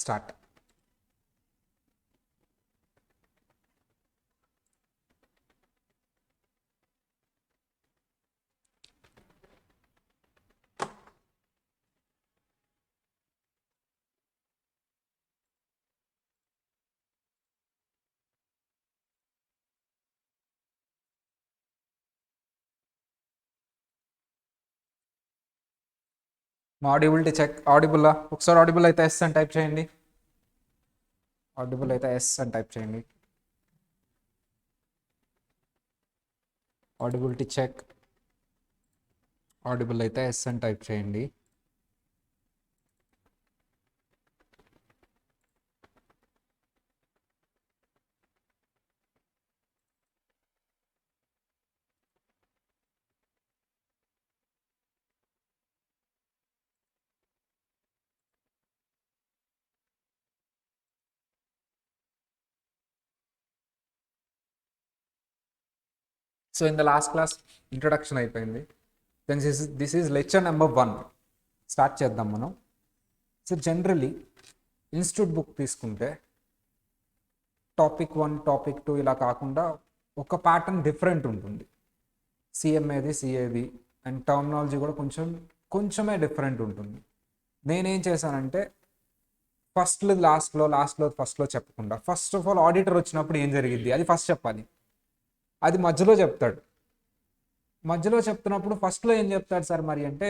Start. మా audibility check. ఆడిబుల్లా? ఒకసారి audible అయితే ఎస్ అని టైప్ చేయండి. ఆడిబుల్ అయితే ఎస్ అని టైప్ చేయండి. Audibility check. ఆడిబుల్ అయితే ఎస్ అని టైప్ చేయండి. So in the last class introduction అయిపోయింది. Then this is lecture number 1. Start చేద్దాం మనం. సో జనరలీ ఇన్స్టిట్యూట్ బుక్ తీసుకుంటే టాపిక్ 1, టాపిక్ 2 ఇలా కాకుండా ఒక ప్యాటర్న్ డిఫరెంట్ ఉంటుంది. సిఎంఏది, సిఏది అండ్ టర్మినాలజీ కూడా కొంచెమే డిఫరెంట్ ఉంటుంది. నేనేం చేశానంటే ఫస్ట్లో లాస్ట్లో ఫస్ట్లో చెప్పకుండా ఫస్ట్ ఆఫ్ ఆల్ ఆడిటర్ వచ్చినప్పుడు ఏం జరిగింది అది ఫస్ట్ చెప్పాలి. అది మధ్యలో చెప్తాడు. మధ్యలో చెప్తున్నప్పుడు ఫస్ట్లో ఏం చెప్తాడు సార్ మరి అంటే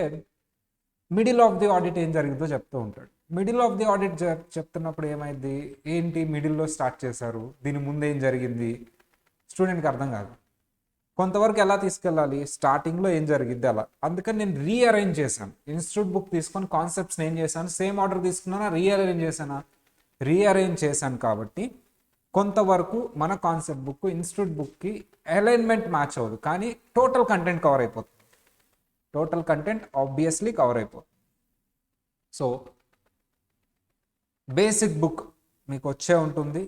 మిడిల్ ఆఫ్ ది ఆడిట్ ఏం జరిగిందో చెప్తూ ఉంటాడు. మిడిల్ ఆఫ్ ది ఆడిట్ చెప్తున్నప్పుడు ఏమైంది, ఏంటి మిడిల్లో స్టార్ట్ చేశారు, దీని ముందు ఏం జరిగింది, స్టూడెంట్కి అర్థం కాదు. కొంతవరకు ఎలా తీసుకెళ్ళాలి, స్టార్టింగ్లో ఏం జరిగింది అలా. అందుకని నేను రీఅరేంజ్ చేశాను. ఇన్స్టిట్యూట్ బుక్ తీసుకొని కాన్సెప్ట్స్ని ఏం చేశాను, సేమ్ ఆర్డర్ తీసుకున్నానా, రీఅరేంజ్ చేశాను. కాబట్టి కొంతవరకు మన కాన్సెప్ట్ బుక్ ఇన్స్టిట్యూట్ బుక్కి అలైన్మెంట్ మ్యాచ్ అవ్వదు, కానీ టోటల్ కంటెంట్ కవర్ అయిపోతుంది. టోటల్ కంటెంట్ ఆబ్వియస్లీ కవర్ అయిపోతుంది. సో బేసిక్ బుక్ మీకు వచ్చే ఉంటుంది.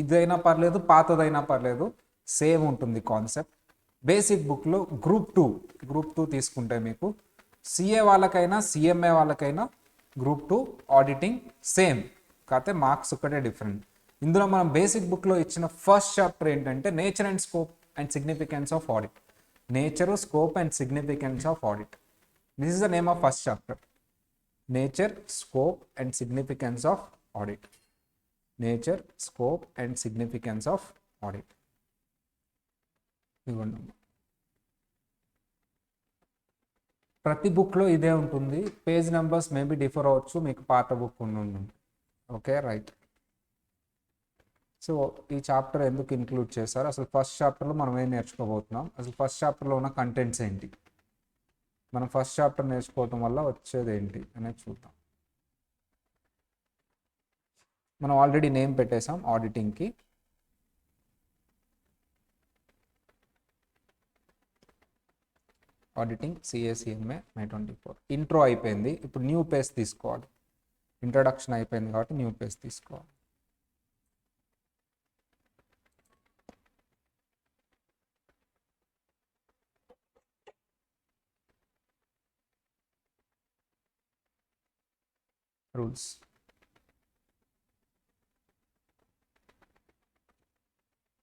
ఇదైనా పర్లేదు, పాతదైనా పర్లేదు, సేమ్ ఉంటుంది కాన్సెప్ట్. బేసిక్ బుక్లో గ్రూప్ టూ తీసుకుంటే మీకు సిఏ వాళ్ళకైనా సిఎంఏ వాళ్ళకైనా గ్రూప్ 2 ఆడిటింగ్ సేమ్, కాకపోతే మార్క్స్ ఒక్కటే డిఫరెంట్. ఇందులో మనం బేసిక్ బుక్లో ఇచ్చిన ఫస్ట్ చాప్టర్ ఏంటంటే nature and scope and significance of audit. Nature, scope and significance of audit. This is the name of first chapter. Nature, scope and significance of audit. Nature, scope and significance of audit. ఇవ్వండి. ప్రతి బుక్లో ఇదే ఉంటుంది. Page numbers maybe differ అవ్వచ్చు, మీకు పాత book ఉంటుంది. Okay, right. So ఈ చాప్టర్ ఎందుకు ఇంక్లూడ్ చేశారు, అసలు ఫస్ట్ చాప్టర్లో మనం ఏం నేర్చుకోబోతున్నాం, అసలు ఫస్ట్ చాప్టర్లో ఉన్న కంటెంట్స్ ఏంటి, మనం ఫస్ట్ చాప్టర్ నేర్చుకోవటం వల్ల వచ్చేది ఏంటి అనేది చూద్దాం. మనం ఆల్రెడీ నేమ్ పెట్టేసాం ఆడిటింగ్కి. Auditing CA CMA May 24. ఇంట్రో అయిపోయింది. ఇప్పుడు న్యూ పేజ్ తీసుకోవాలి. ఇంట్రొడక్షన్ అయిపోయింది కాబట్టి న్యూ పేజ్ తీసుకోవాలి. రూల్స్.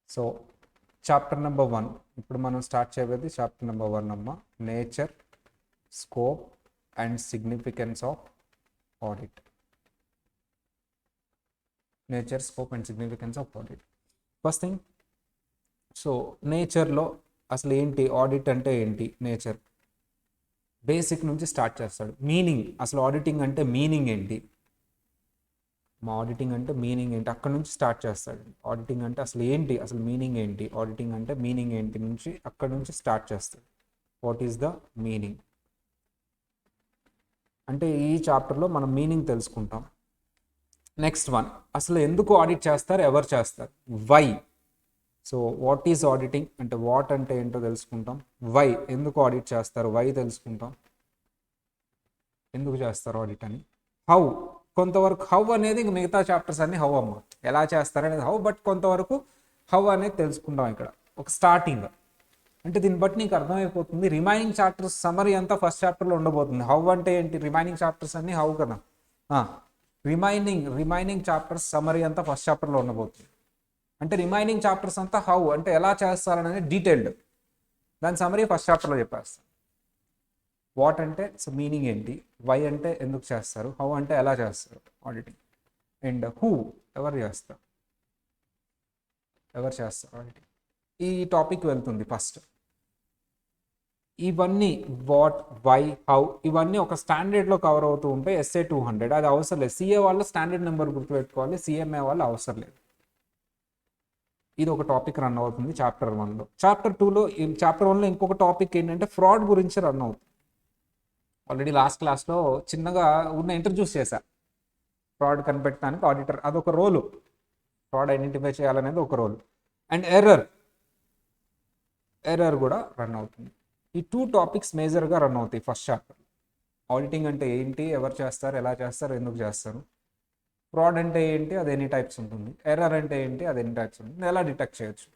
సో చాప్టర్ నెంబర్ 1 ఇప్పుడు మనం స్టార్ట్ చేయబోయేది చాప్టర్ నెంబర్ 1 అమ్మ. Nature, scope and significance of audit. Nature, scope and significance of audit. First thing, so నేచర్లో అసలు ఏంటి, ఆడిట్ అంటే ఏంటి, నేచర్ బేసిక్ నుంచి స్టార్ట్ చేస్తాడు. మీనింగ్, అసలు ఆడిటింగ్ అంటే మీనింగ్ ఏంటి, ఆడిటింగ్ అంటే మీనింగ్ ఏంటి, అక్కడ నుంచి స్టార్ట్ చేస్తాడు. ఆడిటింగ్ అంటే అసలు ఏంటి, అసలు మీనింగ్ ఏంటి, ఆడిటింగ్ అంటే మీనింగ్ ఏంటి నుంచి అక్కడ నుంచి స్టార్ట్ చేస్తాడు. వాట్ ఈస్ ద మీనింగ్ అంటే ఈ చాప్టర్లో మనం మీనింగ్ తెలుసుకుంటాం. నెక్స్ట్ వన్, అసలు ఎందుకు ఆడిట్ చేస్తారు, ఎవరు చేస్తారు, why. So what is auditing అంటే వాట్ అంటే ఏంటో తెలుసుకుంటాం. వై, ఎందుకు ఆడిట్ చేస్తారు, వై తెలుసుకుంటాం, ఎందుకు చేస్తారు ఆడిట్ అని. హౌ, కొంతవరకు హౌ అనేది మిగతా చాప్టర్స్ అన్ని హౌ అమ్మ, ఎలా చేస్తారు అనేది హౌ, బట్ కొంతవరకు హౌ అనేది తెలుసుకుంటాం ఇక్కడ ఒక స్టార్టింగ్. అంటే దీన్ని బట్టి నీకు అర్థమైపోతుంది రిమైనింగ్ చాప్టర్స్ సమరీ అంతా ఫస్ట్ చాప్టర్లో ఉండబోతుంది. హౌ అంటే ఏంటి, రిమైనింగ్ చాప్టర్స్ అన్ని హౌ కదా. రిమైనింగ్ చాప్టర్స్ సమ్మరీ అంతా ఫస్ట్ చాప్టర్లో ఉండబోతుంది. అంటే రిమైనింగ్ చాప్టర్స్ అంతా హౌ అంటే ఎలా చేస్తారనేది డీటెయిల్డ్, దాని సమ్మరీ ఫస్ట్ చాప్టర్లో చెప్పేస్తాను. వాట్ అంటే మీనింగ్ ఏంటి, వై అంటే ఎందుకు చేస్తారు, హౌ అంటే ఎలా చేస్తారు ఆడిటింగ్, అండ్ హూ ఎవరు చేస్తారు ఆడిటింగ్, ఈ టాపిక్ వెళ్తుంది ఫస్ట్. ఇవన్నీ వాట్, వై, హౌ ఇవన్నీ ఒక స్టాండర్డ్లో కవర్ అవుతూ ఉంటాయి. ఎస్ఏ 200 అది అవసరం లేదు. సిఏ వాళ్ళు స్టాండర్డ్ నెంబర్ గుర్తుపెట్టుకోవాలి, సిఎంఏ వాళ్ళు అవసరం లేదు. ఇది ఒక టాపిక్ రన్ అవుతుంది చాప్టర్ 1లో. చాప్టర్ 2లో చాప్టర్ 1లో ఇంకొక టాపిక్ ఏంటంటే ఫ్రాడ్ గురించి రన్ అవుతుంది. ఆల్రెడీ లాస్ట్ క్లాస్లో చిన్నగా ఇంట్రడ్యూస్ చేశా. ఫ్రాడ్ కనిపెట్టడానికి ఆడిటర్ అదొక రోలు, ఫ్రాడ్ ఐడెంటిఫై చేయాలనేది ఒక రోల్. అండ్ ఎర్రర్ కూడా రన్ అవుతుంది. ఈ 2 టాపిక్స్ మేజర్గా రన్ అవుతాయి ఫస్ట్ చాప్టర్. ఆడిటింగ్ అంటే ఏంటి, ఎవరు చేస్తారు, ఎలా చేస్తారు, ఎందుకు చేస్తారు. ఫ్రాడ్ అంటే ఏంటి, అది ఎన్ని టైప్స్ ఉంటుంది. ఎర్రర్ అంటే ఏంటి, అది ఎన్ని టైప్స్ ఉంటుంది, ఎలా డిటెక్ట్ చేయొచ్చు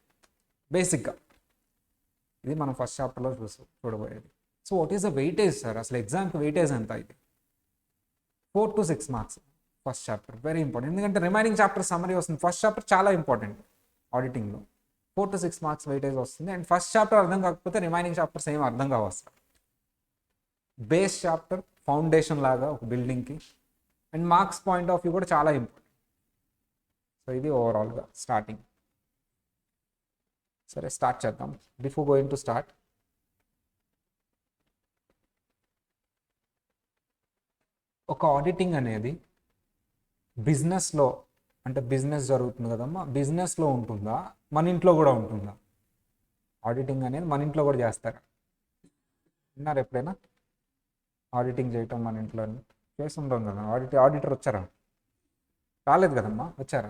బేసిక్గా. ఇది మనం ఫస్ట్ చాప్టర్లో చూడబోయేది. So what is the weightage sir, అసలు ఎగ్జామ్కి వెయిటేజ్ ఎంత ఇది? 4 to 6 marks first chapter, very important. ఎందుకంటే రిమైనింగ్ చాప్టర్ సమ్మరీ వస్తుంది, ఫస్ట్ చాప్టర్ చాలా ఇంపార్టెంట్ ఆడిటింగ్లో. 4 to 6 మార్క్స్ వెయిటేజ్ వస్తుంది. అండ్ ఫస్ట్ చాప్టర్ అర్థం కాకపోతే రిమైనింగ్ చాప్టర్స్ ఏం అర్థం కావస్తారు. బేస్ చాప్టర్ ఫౌండేషన్ లాగా ఒక బిల్డింగ్కి. And marks point of view కూడా చాలా ఇంపార్టెంట్. సో ఇది ఓవరాల్గా స్టార్టింగ్. సరే స్టార్ట్ చేద్దాం. బిఫోర్ గోయింగ్ టు స్టార్ట్, ఒక ఆడిటింగ్ అనేది బిజినెస్లో, అంటే బిజినెస్ జరుగుతుంది కదమ్మా, బిజినెస్లో ఉంటుందా, మన ఇంట్లో కూడా ఉంటుందా? ఆడిటింగ్ అనేది మన ఇంట్లో కూడా చేస్తారా? విన్నారు ఎప్పుడైనా ఆడిటింగ్ చేయటం మన ఇంట్లో? చేస్తుంటాం కదా. ఆడిటర్ వచ్చారా? రాలేదు కదమ్మా, వచ్చారా?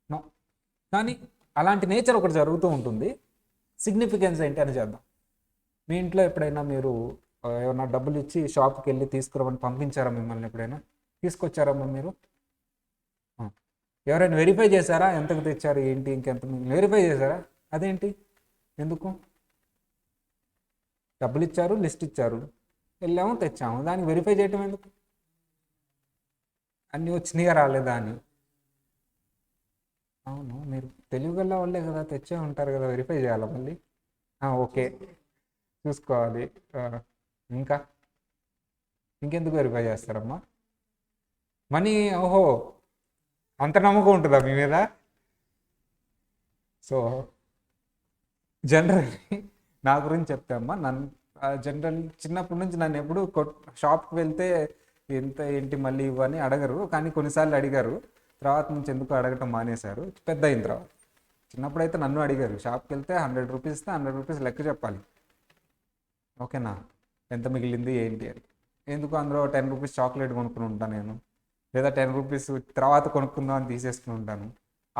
నో. కానీ అలాంటి నేచర్ ఒకటి జరుగుతూ ఉంటుంది. సిగ్నిఫికెన్స్ ఏంటి అని చేద్దాం. మీ ఇంట్లో ఎప్పుడైనా మీరు ఏమన్నా డబ్బులు ఇచ్చి షాప్కి వెళ్ళి తీసుకురామని పంపించారా? మిమ్మల్ని ఎప్పుడైనా తీసుకొచ్చారమ్మా మీరు? ఎవరైనా వెరిఫై చేశారా? ఎంతకు తెచ్చారు ఏంటి, ఇంకెంత వెరిఫై చేశారా? అదేంటి, ఎందుకు? డబ్బులు ఇచ్చారు, లిస్ట్ ఇచ్చారు, వెళ్ళాము తెచ్చాము, దానికి వెరిఫై చేయటం ఎందుకు? అన్నీ వచ్చినాయా రాలేదా అని. అవును, మీరు తెలివిగల వాళ్ళే కదా, తెచ్చే ఉంటారు కదా, వెరిఫై చేయాలి మళ్ళీ. ఓకే, చూసుకోవాలి. ఇంకా ఇంకెందుకు వెరిఫై చేస్తారమ్మా? మనీ, ఓహో అంత నమ్మకం ఉంటుందా మీ మీద? సో జనరల్లీ నా గురించి చెప్తే అమ్మా, నన్ను జనరల్ చిన్నప్పటి నుంచి నన్ను ఎప్పుడు షాప్కి వెళ్తే ఎంత ఏంటి మళ్ళీ ఇవ్వని అడగరు, కానీ కొన్నిసార్లు అడిగారు. తర్వాత నుంచి ఎందుకు అడగటం మానేశారు పెద్ద అయిన తర్వాత. చిన్నప్పుడైతే నన్ను అడిగారు, షాప్కి వెళ్తే 100 రూపీస్ ఇస్తే 100 రూపీస్ లెక్క చెప్పాలి, ఓకేనా, ఎంత మిగిలింది ఏంటి అని. ఎందుకు అందులో 10 రూపీస్ చాక్లెట్ కొనుక్కుని ఉంటాను నేను, లేదా 10 రూపీస్ తర్వాత కొనుక్కుందాం అని తీసేసుకుని ఉంటాను.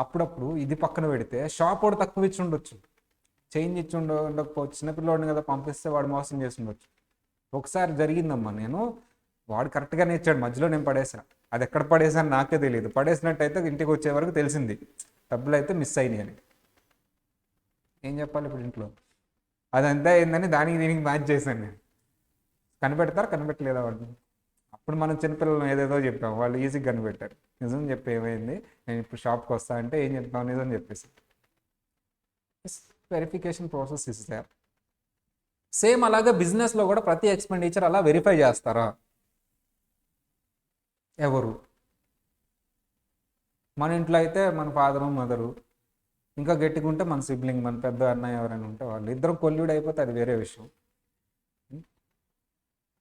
అప్పుడప్పుడు ఇది పక్కన పెడితే షాప్ వాడు తక్కువ ఇచ్చి ఉండొచ్చు, చేంజ్ ఇచ్చి ఉండకపోవచ్చు, చిన్నపిల్లవాడిని కదా పంపిస్తే వాడు మోసం చేసి ఉండొచ్చు. ఒకసారి జరిగిందమ్మా, వాడు కరెక్ట్గానే ఇచ్చాడు, మధ్యలో నేను పడేసా. అది ఎక్కడ పడేసాను నాకే తెలియదు. పడేసినట్టయితే ఇంటికి వచ్చే వరకు తెలిసింది డబ్బులు అయితే మిస్ అయినాయి అని. ఏం చెప్పాలి ఇప్పుడు ఇంట్లో? అదంతా ఏందని దానికి దీనికి మ్యాచ్ చేశాను నేను. కనిపెట్టలేదా వాళ్ళు? అప్పుడు మనం చిన్నపిల్లలు ఏదేదో చెప్పాం, వాళ్ళు ఈజీగా కనిపెట్టారు. నిజం చెప్పి ఏమైంది, నేను ఇప్పుడు షాప్కి వస్తా అంటే ఏం చెప్తాం, నిజం చెప్పేసి. Verification process is there. Same అలాగే బిజినెస్లో కూడా ప్రతి ఎక్స్పెండిచర్ అలా వెరిఫై చేస్తారా? ఎవరు? మన ఇంట్లో అయితే మన ఫాదరు మదరు, ఇంకా గట్టిగా ఉంటే మన సిబ్లింగ్, మన పెద్ద అన్నయ్య ఎవరైనా ఉంటే వాళ్ళు. ఇద్దరు కొల్లుడు అయిపోతే అది వేరే విషయం.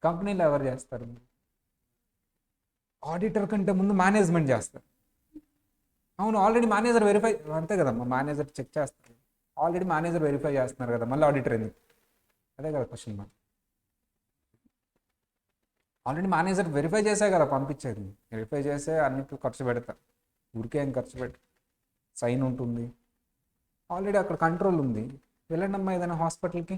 కంపెనీలో ఎవరు చేస్తారు? ఆడిటర్ కంటే ముందు మేనేజ్మెంట్ చేస్తారు. అవును, ఆల్రెడీ మేనేజర్ వెరిఫై, అంతే కదమ్మా, మేనేజర్ చెక్ చేస్తారు. ఆల్రెడీ మేనేజర్ వెరిఫై చేస్తున్నారు కదా, మళ్ళీ ఆడిటర్ ఎందుకు? అదే కదా question mark. Already manager verify చేసే కదా పంపించేది, వెరిఫై చేసే అన్నిటి ఖర్చు పెడతారు. ఊరికే ఏం ఖర్చు పెట్ట, సైన్ ఉంటుంది, ఆల్రెడీ అక్కడ కంట్రోల్ ఉంది. వెళ్ళండి అమ్మా ఏదైనా హాస్పిటల్కి,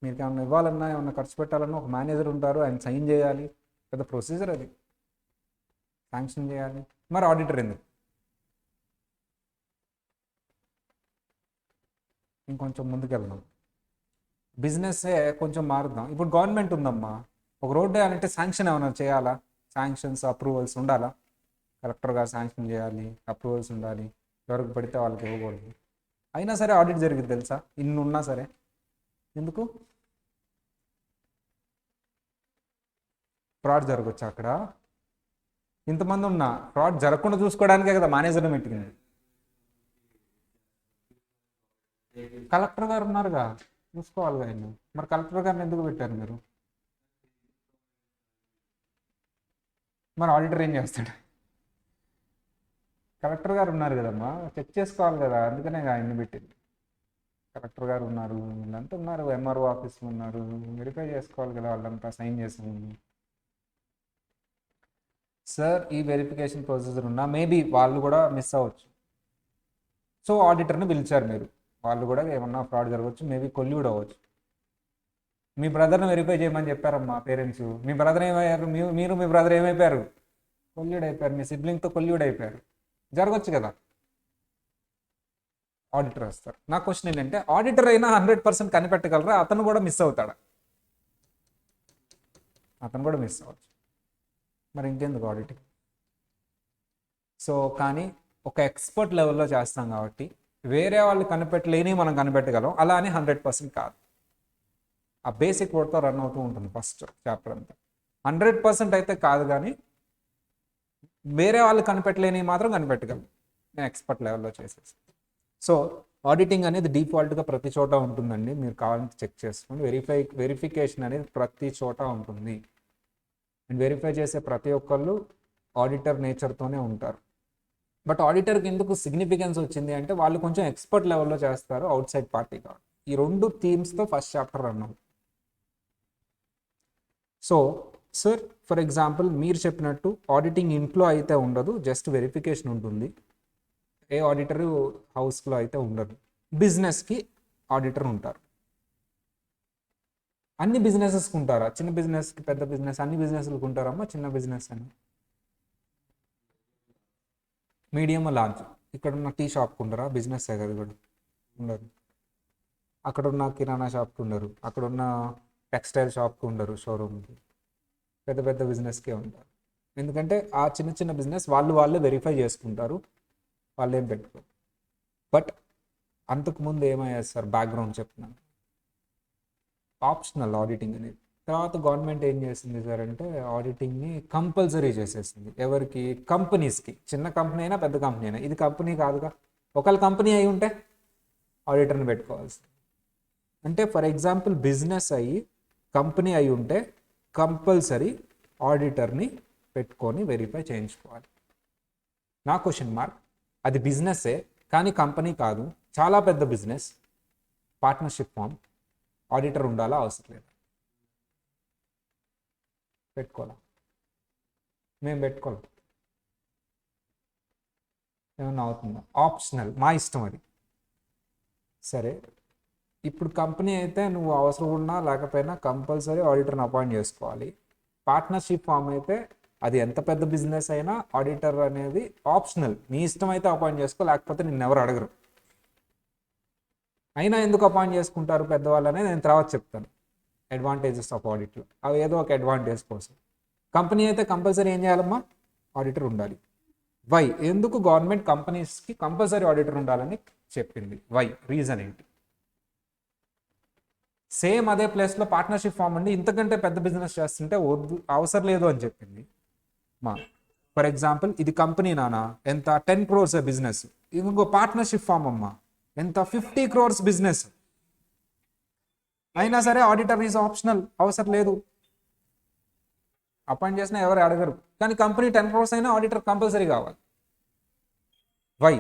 మీకు ఏమన్నా ఇవ్వాలన్నా ఏమన్నా ఖర్చు పెట్టాలన్నా ఒక మేనేజర్ ఉంటారు, ఆయన సైన్ చేయాలి, పెద్ద ప్రొసీజర్ అది, శాంక్షన్ చేయాలి. మరి ఆడిటర్ ఎందుకు? ఇంకొంచెం ముందుకు వెళ్దాం, బిజినెస్సే కొంచెం మారుద్దాం. ఇప్పుడు గవర్నమెంట్ ఉందమ్మా, ఒక రోడ్డు వేయాలంటే శాంక్షన్ ఏమైనా చేయాలా? శాంక్షన్స్, అప్రూవల్స్ ఉండాలా? కలెక్టర్ గారు శాంక్షన్ చేయాలి, అప్రూవల్స్ ఉండాలి, ఎవరికి పడితే వాళ్ళకి ఇవ్వకూడదు. అయినా సరే ఆడిట్ జరిగింది తెలుసా, ఇన్ని ఉన్నా సరే. ఎందుకు? ఫ్రాడ్ జరగచ్చు అక్కడ. ఇంతమంది ఉన్నా ఫ్రాడ్ జరగకుండా చూసుకోవడానికే కదా మేనేజర్ని పెట్టింది. కలెక్టర్ గారు ఉన్నారుగా, చూసుకోవాలిగా ఆయన. మరి కలెక్టర్ గారిని ఎందుకు పెట్టారు మీరు? మరి ఆడిటర్ ఏం చేస్తాడు? కలెక్టర్ గారు ఉన్నారు కదమ్మా, చెక్ చేసుకోవాలి కదా, అందుకనే ఆయన్ని పెట్టింది. కలెక్టర్ గారు ఉన్నారు, వీళ్ళంతా ఉన్నారు, ఎంఆర్ఓ ఆఫీస్లో ఉన్నారు, వెరిఫై చేసుకోవాలి కదా, వాళ్ళంతా సైన్ చేసి. సార్ ఈ వెరిఫికేషన్ ప్రొసీజర్ ఉన్నా మేబీ వాళ్ళు కూడా మిస్ అవ్వచ్చు. సో ఆడిటర్ని పిలిచారు మీరు, వాళ్ళు కూడా ఏమన్నా ఫ్రాడ్ జరగవచ్చు, మేబీ కొల్యూడ్ అవ్వచ్చు. మీ బ్రదర్ని వెరిఫై చేయమని చెప్పారమ్మా పేరెంట్స్. మీ బ్రదర్ ఏమయ్యారు? మీరు మీ బ్రదర్ ఏమైపోయారు? కొల్యూడ్ అయిపోయారు, మీ సిబ్లింగ్తో కొల్యూడ్ అయిపోయారు. జరగచ్చు కదా, ఆడిటర్ వస్తారు. నా క్వశ్చన్ ఏంటంటే, ఆడిటర్ అయినా 100% కనిపెట్టగలరా? అతను కూడా మిస్ అవుతాడా? అతను కూడా మిస్ అవ్వచ్చు. మరి ఇంకెందుకు ఆడిటింగ్? సో కానీ ఒక ఎక్స్పర్ట్ లెవెల్లో చేస్తాం కాబట్టి వేరే వాళ్ళు కనిపెట్టలేని మనం కనిపెట్టగలం, అలా అని 100% కాదు. ఆ బేసిక్ వర్డ్తో రన్ అవుతూ ఉంటుంది ఫస్ట్ చాప్టర్ అంతా. 100% అయితే కాదు, కానీ వేరే వాళ్ళు కనిపెట్టలేని మాత్రం కనిపెట్టగలం నేను ఎక్స్పర్ట్ లెవెల్లో చేసేసి. సో ఆడిటింగ్ అనేది డిఫాల్ట్గా ప్రతి చోట ఉంటుందండి, మీరు కావాలంటే చెక్ చేసుకోండి. వెరిఫికేషన్ అనేది ప్రతి చోట ఉంటుంది. అండ్ వెరిఫై చేసే ప్రతి ఒక్కళ్ళు ఆడిటర్ నేచర్తోనే ఉంటారు. బట్ ఆడిటర్కి ఎందుకు సిగ్నిఫికెన్స్ వచ్చింది అంటే, వాళ్ళు కొంచెం ఎక్స్పర్ట్ లెవెల్లో చేస్తారు, అవుట్ సైడ్ పార్టీ కాదు. ఈ రెండు థీమ్స్తో ఫస్ట్ చాప్టర్ రన్ అవుతుంది. సో సార్ ఫర్ ఎగ్జాంపుల్ మీరు చెప్పినట్టు ఆడిటింగ్ ఇంట్లో అయితే ఉండదు, జస్ట్ వెరిఫికేషన్ ఉంటుంది. ఏ ఆడిటర్ హౌస్లో అయితే ఉండదు. బిజినెస్కి ఆడిటర్ ఉంటారు. అన్ని బిజినెసెస్కి ఉంటారా? చిన్న బిజినెస్కి, పెద్ద బిజినెస్, అన్ని బిజినెస్లకు ఉంటారమ్మా? చిన్న బిజినెస్ అని మీడియం లార్జ్. ఇక్కడ ఉన్న టీ షాప్కి ఉండరా? బిజినెస్ కదా కూడా, ఉండరు. అక్కడ ఉన్న కిరాణా షాప్కి ఉండరు, అక్కడ ఉన్న టెక్స్టైల్ షాప్కి ఉండరు, షోరూమ్కి. పెద్ద పెద్ద బిజినెస్కే ఉంటారు. ఎందుకంటే ఆ చిన్న చిన్న బిజినెస్ వాళ్ళే వెరిఫై చేసుకుంటారు, వాళ్ళు ఏం పెట్టుకోరు. బట్ అంతకుముందు ఏమయ్యారు సార్, బ్యాక్గ్రౌండ్ చెప్తున్నాను. ఆప్షనల్ ఆడిటింగ్ అనేది. తర్వాత గవర్నమెంట్ ఏం చేసింది సార్ అంటే, ఆడిటింగ్ని కంపల్సరీ చేసేసింది. ఎవరికి? కంపెనీస్కి. చిన్న కంపెనీ అయినా పెద్ద కంపెనీ అయినా. ఇది కంపెనీ కాదుగా, ఒకళ్ళ కంపెనీ అయి ఉంటే ఆడిటర్ని పెట్టుకోవాల్సింది. అంటే ఫర్ ఎగ్జాంపుల్ బిజినెస్ అయ్యి కంపెనీ అయి ఉంటే కంపల్సరీ ఆడిటర్ని పెట్టుకొని వెరిఫై చేయించుకోవాలి. నా క్వశ్చన్ మార్క్, అది బిజినెస్సే కానీ కంపెనీ కాదు, చాలా పెద్ద బిజినెస్, పార్ట్నర్షిప్ ఫామ్, ఆడిటర్ ఉండాలా అవసరం లేదు? పెట్టుకోవాలా? మేము పెట్టుకోవాలి. ఏమన్నా అవుతుందా? ఆప్షనల్, మా ఇష్టం అది. సరే, ఇప్పుడు కంపెనీ అయితే నువ్వు అవసరం ఉన్నా లేకపోయినా కంపల్సరీ ఆడిటర్ని అపాయింట్ చేసుకోవాలి. పార్ట్నర్షిప్ ఫామ్ అయితే అది ఎంత పెద్ద బిజినెస్ అయినా ఆడిటర్ అనేది ఆప్షనల్, నీ ఇష్టం అయితే అపాయింట్ చేసుకో, లేకపోతే నిన్ను ఎవరు అడగరు. అయినా ఎందుకు అపాయింట్ చేసుకుంటారు పెద్దవాళ్ళు అనేది నేను తర్వాత చెప్తాను. అడ్వాంటేజెస్ ఆఫ్ ఆడిట్లో అవి ఏదో ఒక అడ్వాంటేజ్ కోసం. కంపెనీ అయితే కంపల్సరీ ఏం చేయాలమ్మా? ఆడిటర్ ఉండాలి. వై? ఎందుకు గవర్నమెంట్ కంపెనీస్కి కంపల్సరీ ఆడిటర్ ఉండాలని చెప్పింది? వై? రీజన్ ఏంటి? సేమ్ అదే ప్లేస్లో పార్ట్నర్షిప్ ఫామ్ అండి, ఇంతకంటే పెద్ద బిజినెస్ చేస్తుంటే వద్దు, అవసరం లేదు అని చెప్పింది. మా ఫర్ ఎగ్జాంపుల్ ఇది కంపెనీ నానా, ఎంత 10 crores బిజినెస్. ఇంకో పార్ట్నర్షిప్ ఫామ్ అమ్మా, ఎంత 50 crores బిజినెస్. అయినా సరే ఆడిటర్ ఈజ్ ఆప్షనల్, అవసరం లేదు. అపాయింట్ చేసినా ఎవరు అడగరు. కానీ కంపెనీ 10 crores అయినా ఆడిటర్ కంపల్సరీ కావాలి. వై?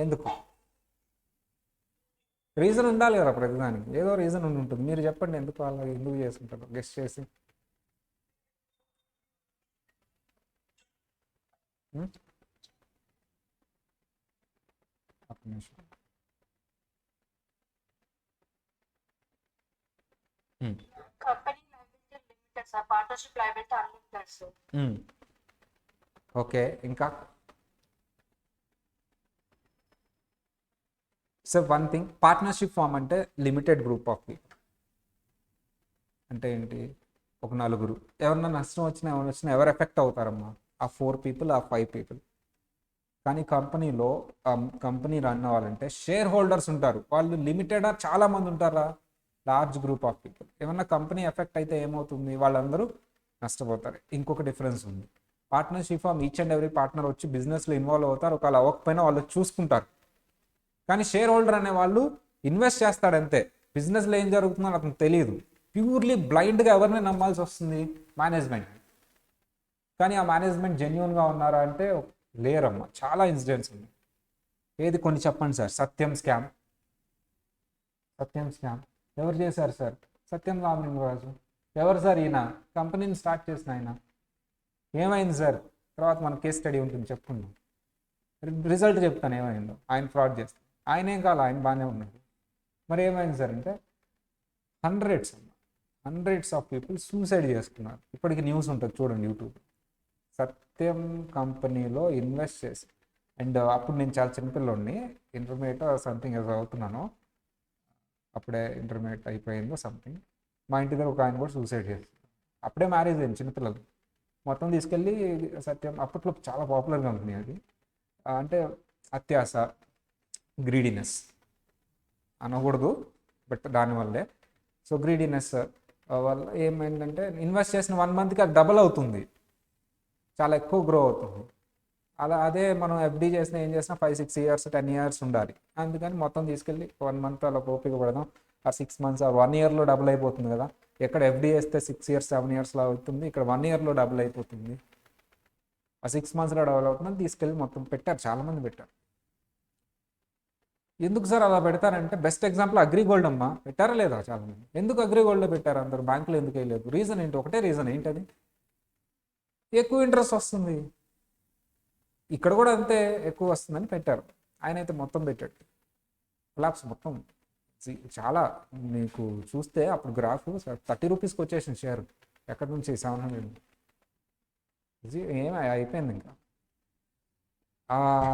ఎందుకు? రీజన్ ఉండాలి కదా ప్రతిదానికి, ఏదో రీజన్ ఉంటుంది. మీరు చెప్పండి ఎందుకు అలా ఎందుకు చేసుకుంటారు, గెస్ట్ చేసి. ఒక్క నిమిషం. Company liability limited sir, partnership liability unlimited sir. Okay, ఇంకా sir one thing, partnership firm అంటే లిమిటెడ్ గ్రూప్ ఆఫ్ పీపుల్. అంటే ఏంటి? ఒక నలుగురు. ఎవరన్నా నష్టం వచ్చినా ఎవరు ఎఫెక్ట్ అవుతారమ్మా? ఆ 4 పీపుల్, ఆ 5 పీపుల్. కానీ కంపెనీలో కంపెనీ రన్ అవ్వాలంటే షేర్ హోల్డర్స్ ఉంటారు. వాళ్ళు లిమిటెడా, చాలామంది ఉంటారా? Large group of people. ఏమన్నా కంపెనీ ఎఫెక్ట్ అయితే ఏమవుతుంది? వాళ్ళందరూ నష్టపోతారు. ఇంకొక డిఫరెన్స్ ఉంది. Partnership firm each and every partner వచ్చి బిజినెస్లో ఇన్వాల్వ్ అవుతారు. ఒకవేళ అవ్వకపోయినా వాళ్ళు చూసుకుంటారు. కానీ షేర్ హోల్డర్ అనే వాళ్ళు ఇన్వెస్ట్ చేస్తాడు అంతే. బిజినెస్లో ఏం జరుగుతుందో అతనికి తెలియదు. ప్యూర్లీ బ్లైండ్గా ఎవరిని నమ్మాల్సి వస్తుంది? మేనేజ్మెంట్. కానీ ఆ మేనేజ్మెంట్ జెన్యున్గా ఉన్నారా అంటే లేరమ్మా. చాలా ఇన్సిడెంట్స్ ఉన్నాయి. ఏది కొన్ని చెప్పండి సార్. సత్యం స్కామ్ ఎవరు చేశారు సార్? సత్యం రామలింగరాజు. ఎవరు సార్ ఈయన? కంపెనీని స్టార్ట్ చేసిన ఆయన. ఏమైంది సార్? తర్వాత మన కేస్ స్టడీ ఉంటుంది, చెప్పుకుందాం. రిజల్ట్ చెప్తాను ఏమైందో. ఆయన ఫ్రాడ్ చేస్తాను. ఆయన ఏం కాదు, ఆయన బాగానే ఉన్నాడు. మరి ఏమైంది సార్ అంటే హండ్రెడ్స్ ఆఫ్ పీపుల్ సూసైడ్ చేసుకున్నారు. ఇప్పటికి న్యూస్ ఉంటుంది, చూడండి యూట్యూబ్. సత్యం కంపెనీలో ఇన్వెస్ట్ చేసి, అండ్ అప్పుడు నేను చాలా చిన్నపిల్లోడిని, ఇంటర్మీడియట్ సంథింగ్ ఏదో అవుతున్నాను, అప్పుడే ఇంటర్మీడియట్ అయిపోయిందో సంథింగ్. మా ఇంటి దగ్గర ఒక ఆయన కూడా సూసైడ్ చేస్తారు. అప్పుడే మ్యారేజ్ అయింది, చిన్నపిల్లలు. మొత్తం తీసుకెళ్ళి సత్యం, అప్పట్లో చాలా పాపులర్ కంపెనీ అది. అంటే అత్యాస, గ్రీడీనెస్ అనకూడదు, బట్ దానివల్లే. సో గ్రీడీనెస్ వల్ల ఏమైందంటే ఇన్వెస్ట్ చేసిన 1 మంత్కి అది డబల్ అవుతుంది, చాలా ఎక్కువ గ్రో అవుతుంది. అదే మనం ఎఫ్డీ చేసిన ఏం చేసినా 5-6 ఇయర్స్ 10 ఇయర్స్ ఉండాలి. అందుకని మొత్తం తీసుకెళ్ళి 1 మంత్ అలా ఓపిక పడదాం. ఆ 6 మంత్స్ 1 ఇయర్లో డబుల్ అయిపోతుంది కదా. ఎక్కడ ఎఫ్డీ చేస్తే 6 ఇయర్స్ 7 ఇయర్స్లో అవుతుంది, ఇక్కడ 1 ఇయర్లో డబుల్ అయిపోతుంది. ఆ 6 మంత్స్లో డబుల్ అవుతుందని తీసుకెళ్ళి మొత్తం పెట్టారు. చాలామంది పెట్టారు. ఎందుకు సార్ అలా పెడతారంటే బెస్ట్ ఎగ్జాంపుల్ అగ్రిగోల్డ్ అమ్మా. పెట్టారా లేదా? చాలామంది. ఎందుకు అగ్రిగోల్డ్లో పెట్టారు? అందరూ బ్యాంకులో ఎందుకు వేయలేదు? రీజన్ ఏంటి? ఒకటే రీజన్. ఏంటది? ఎక్కువ ఇంట్రెస్ట్ వస్తుంది. ఇక్కడ కూడా అంతే ఎక్కువ వస్తుందని పెట్టారు. ఆయన అయితే మొత్తం పెట్టాడు. కొలాప్స్ మొత్తం. చాలా మీకు చూస్తే అప్పుడు గ్రాఫ్ 30 రూపీస్కి వచ్చేసింది షేర్. ఎక్కడి నుంచి 700. ఏమి అయిపోయింది ఇంకా.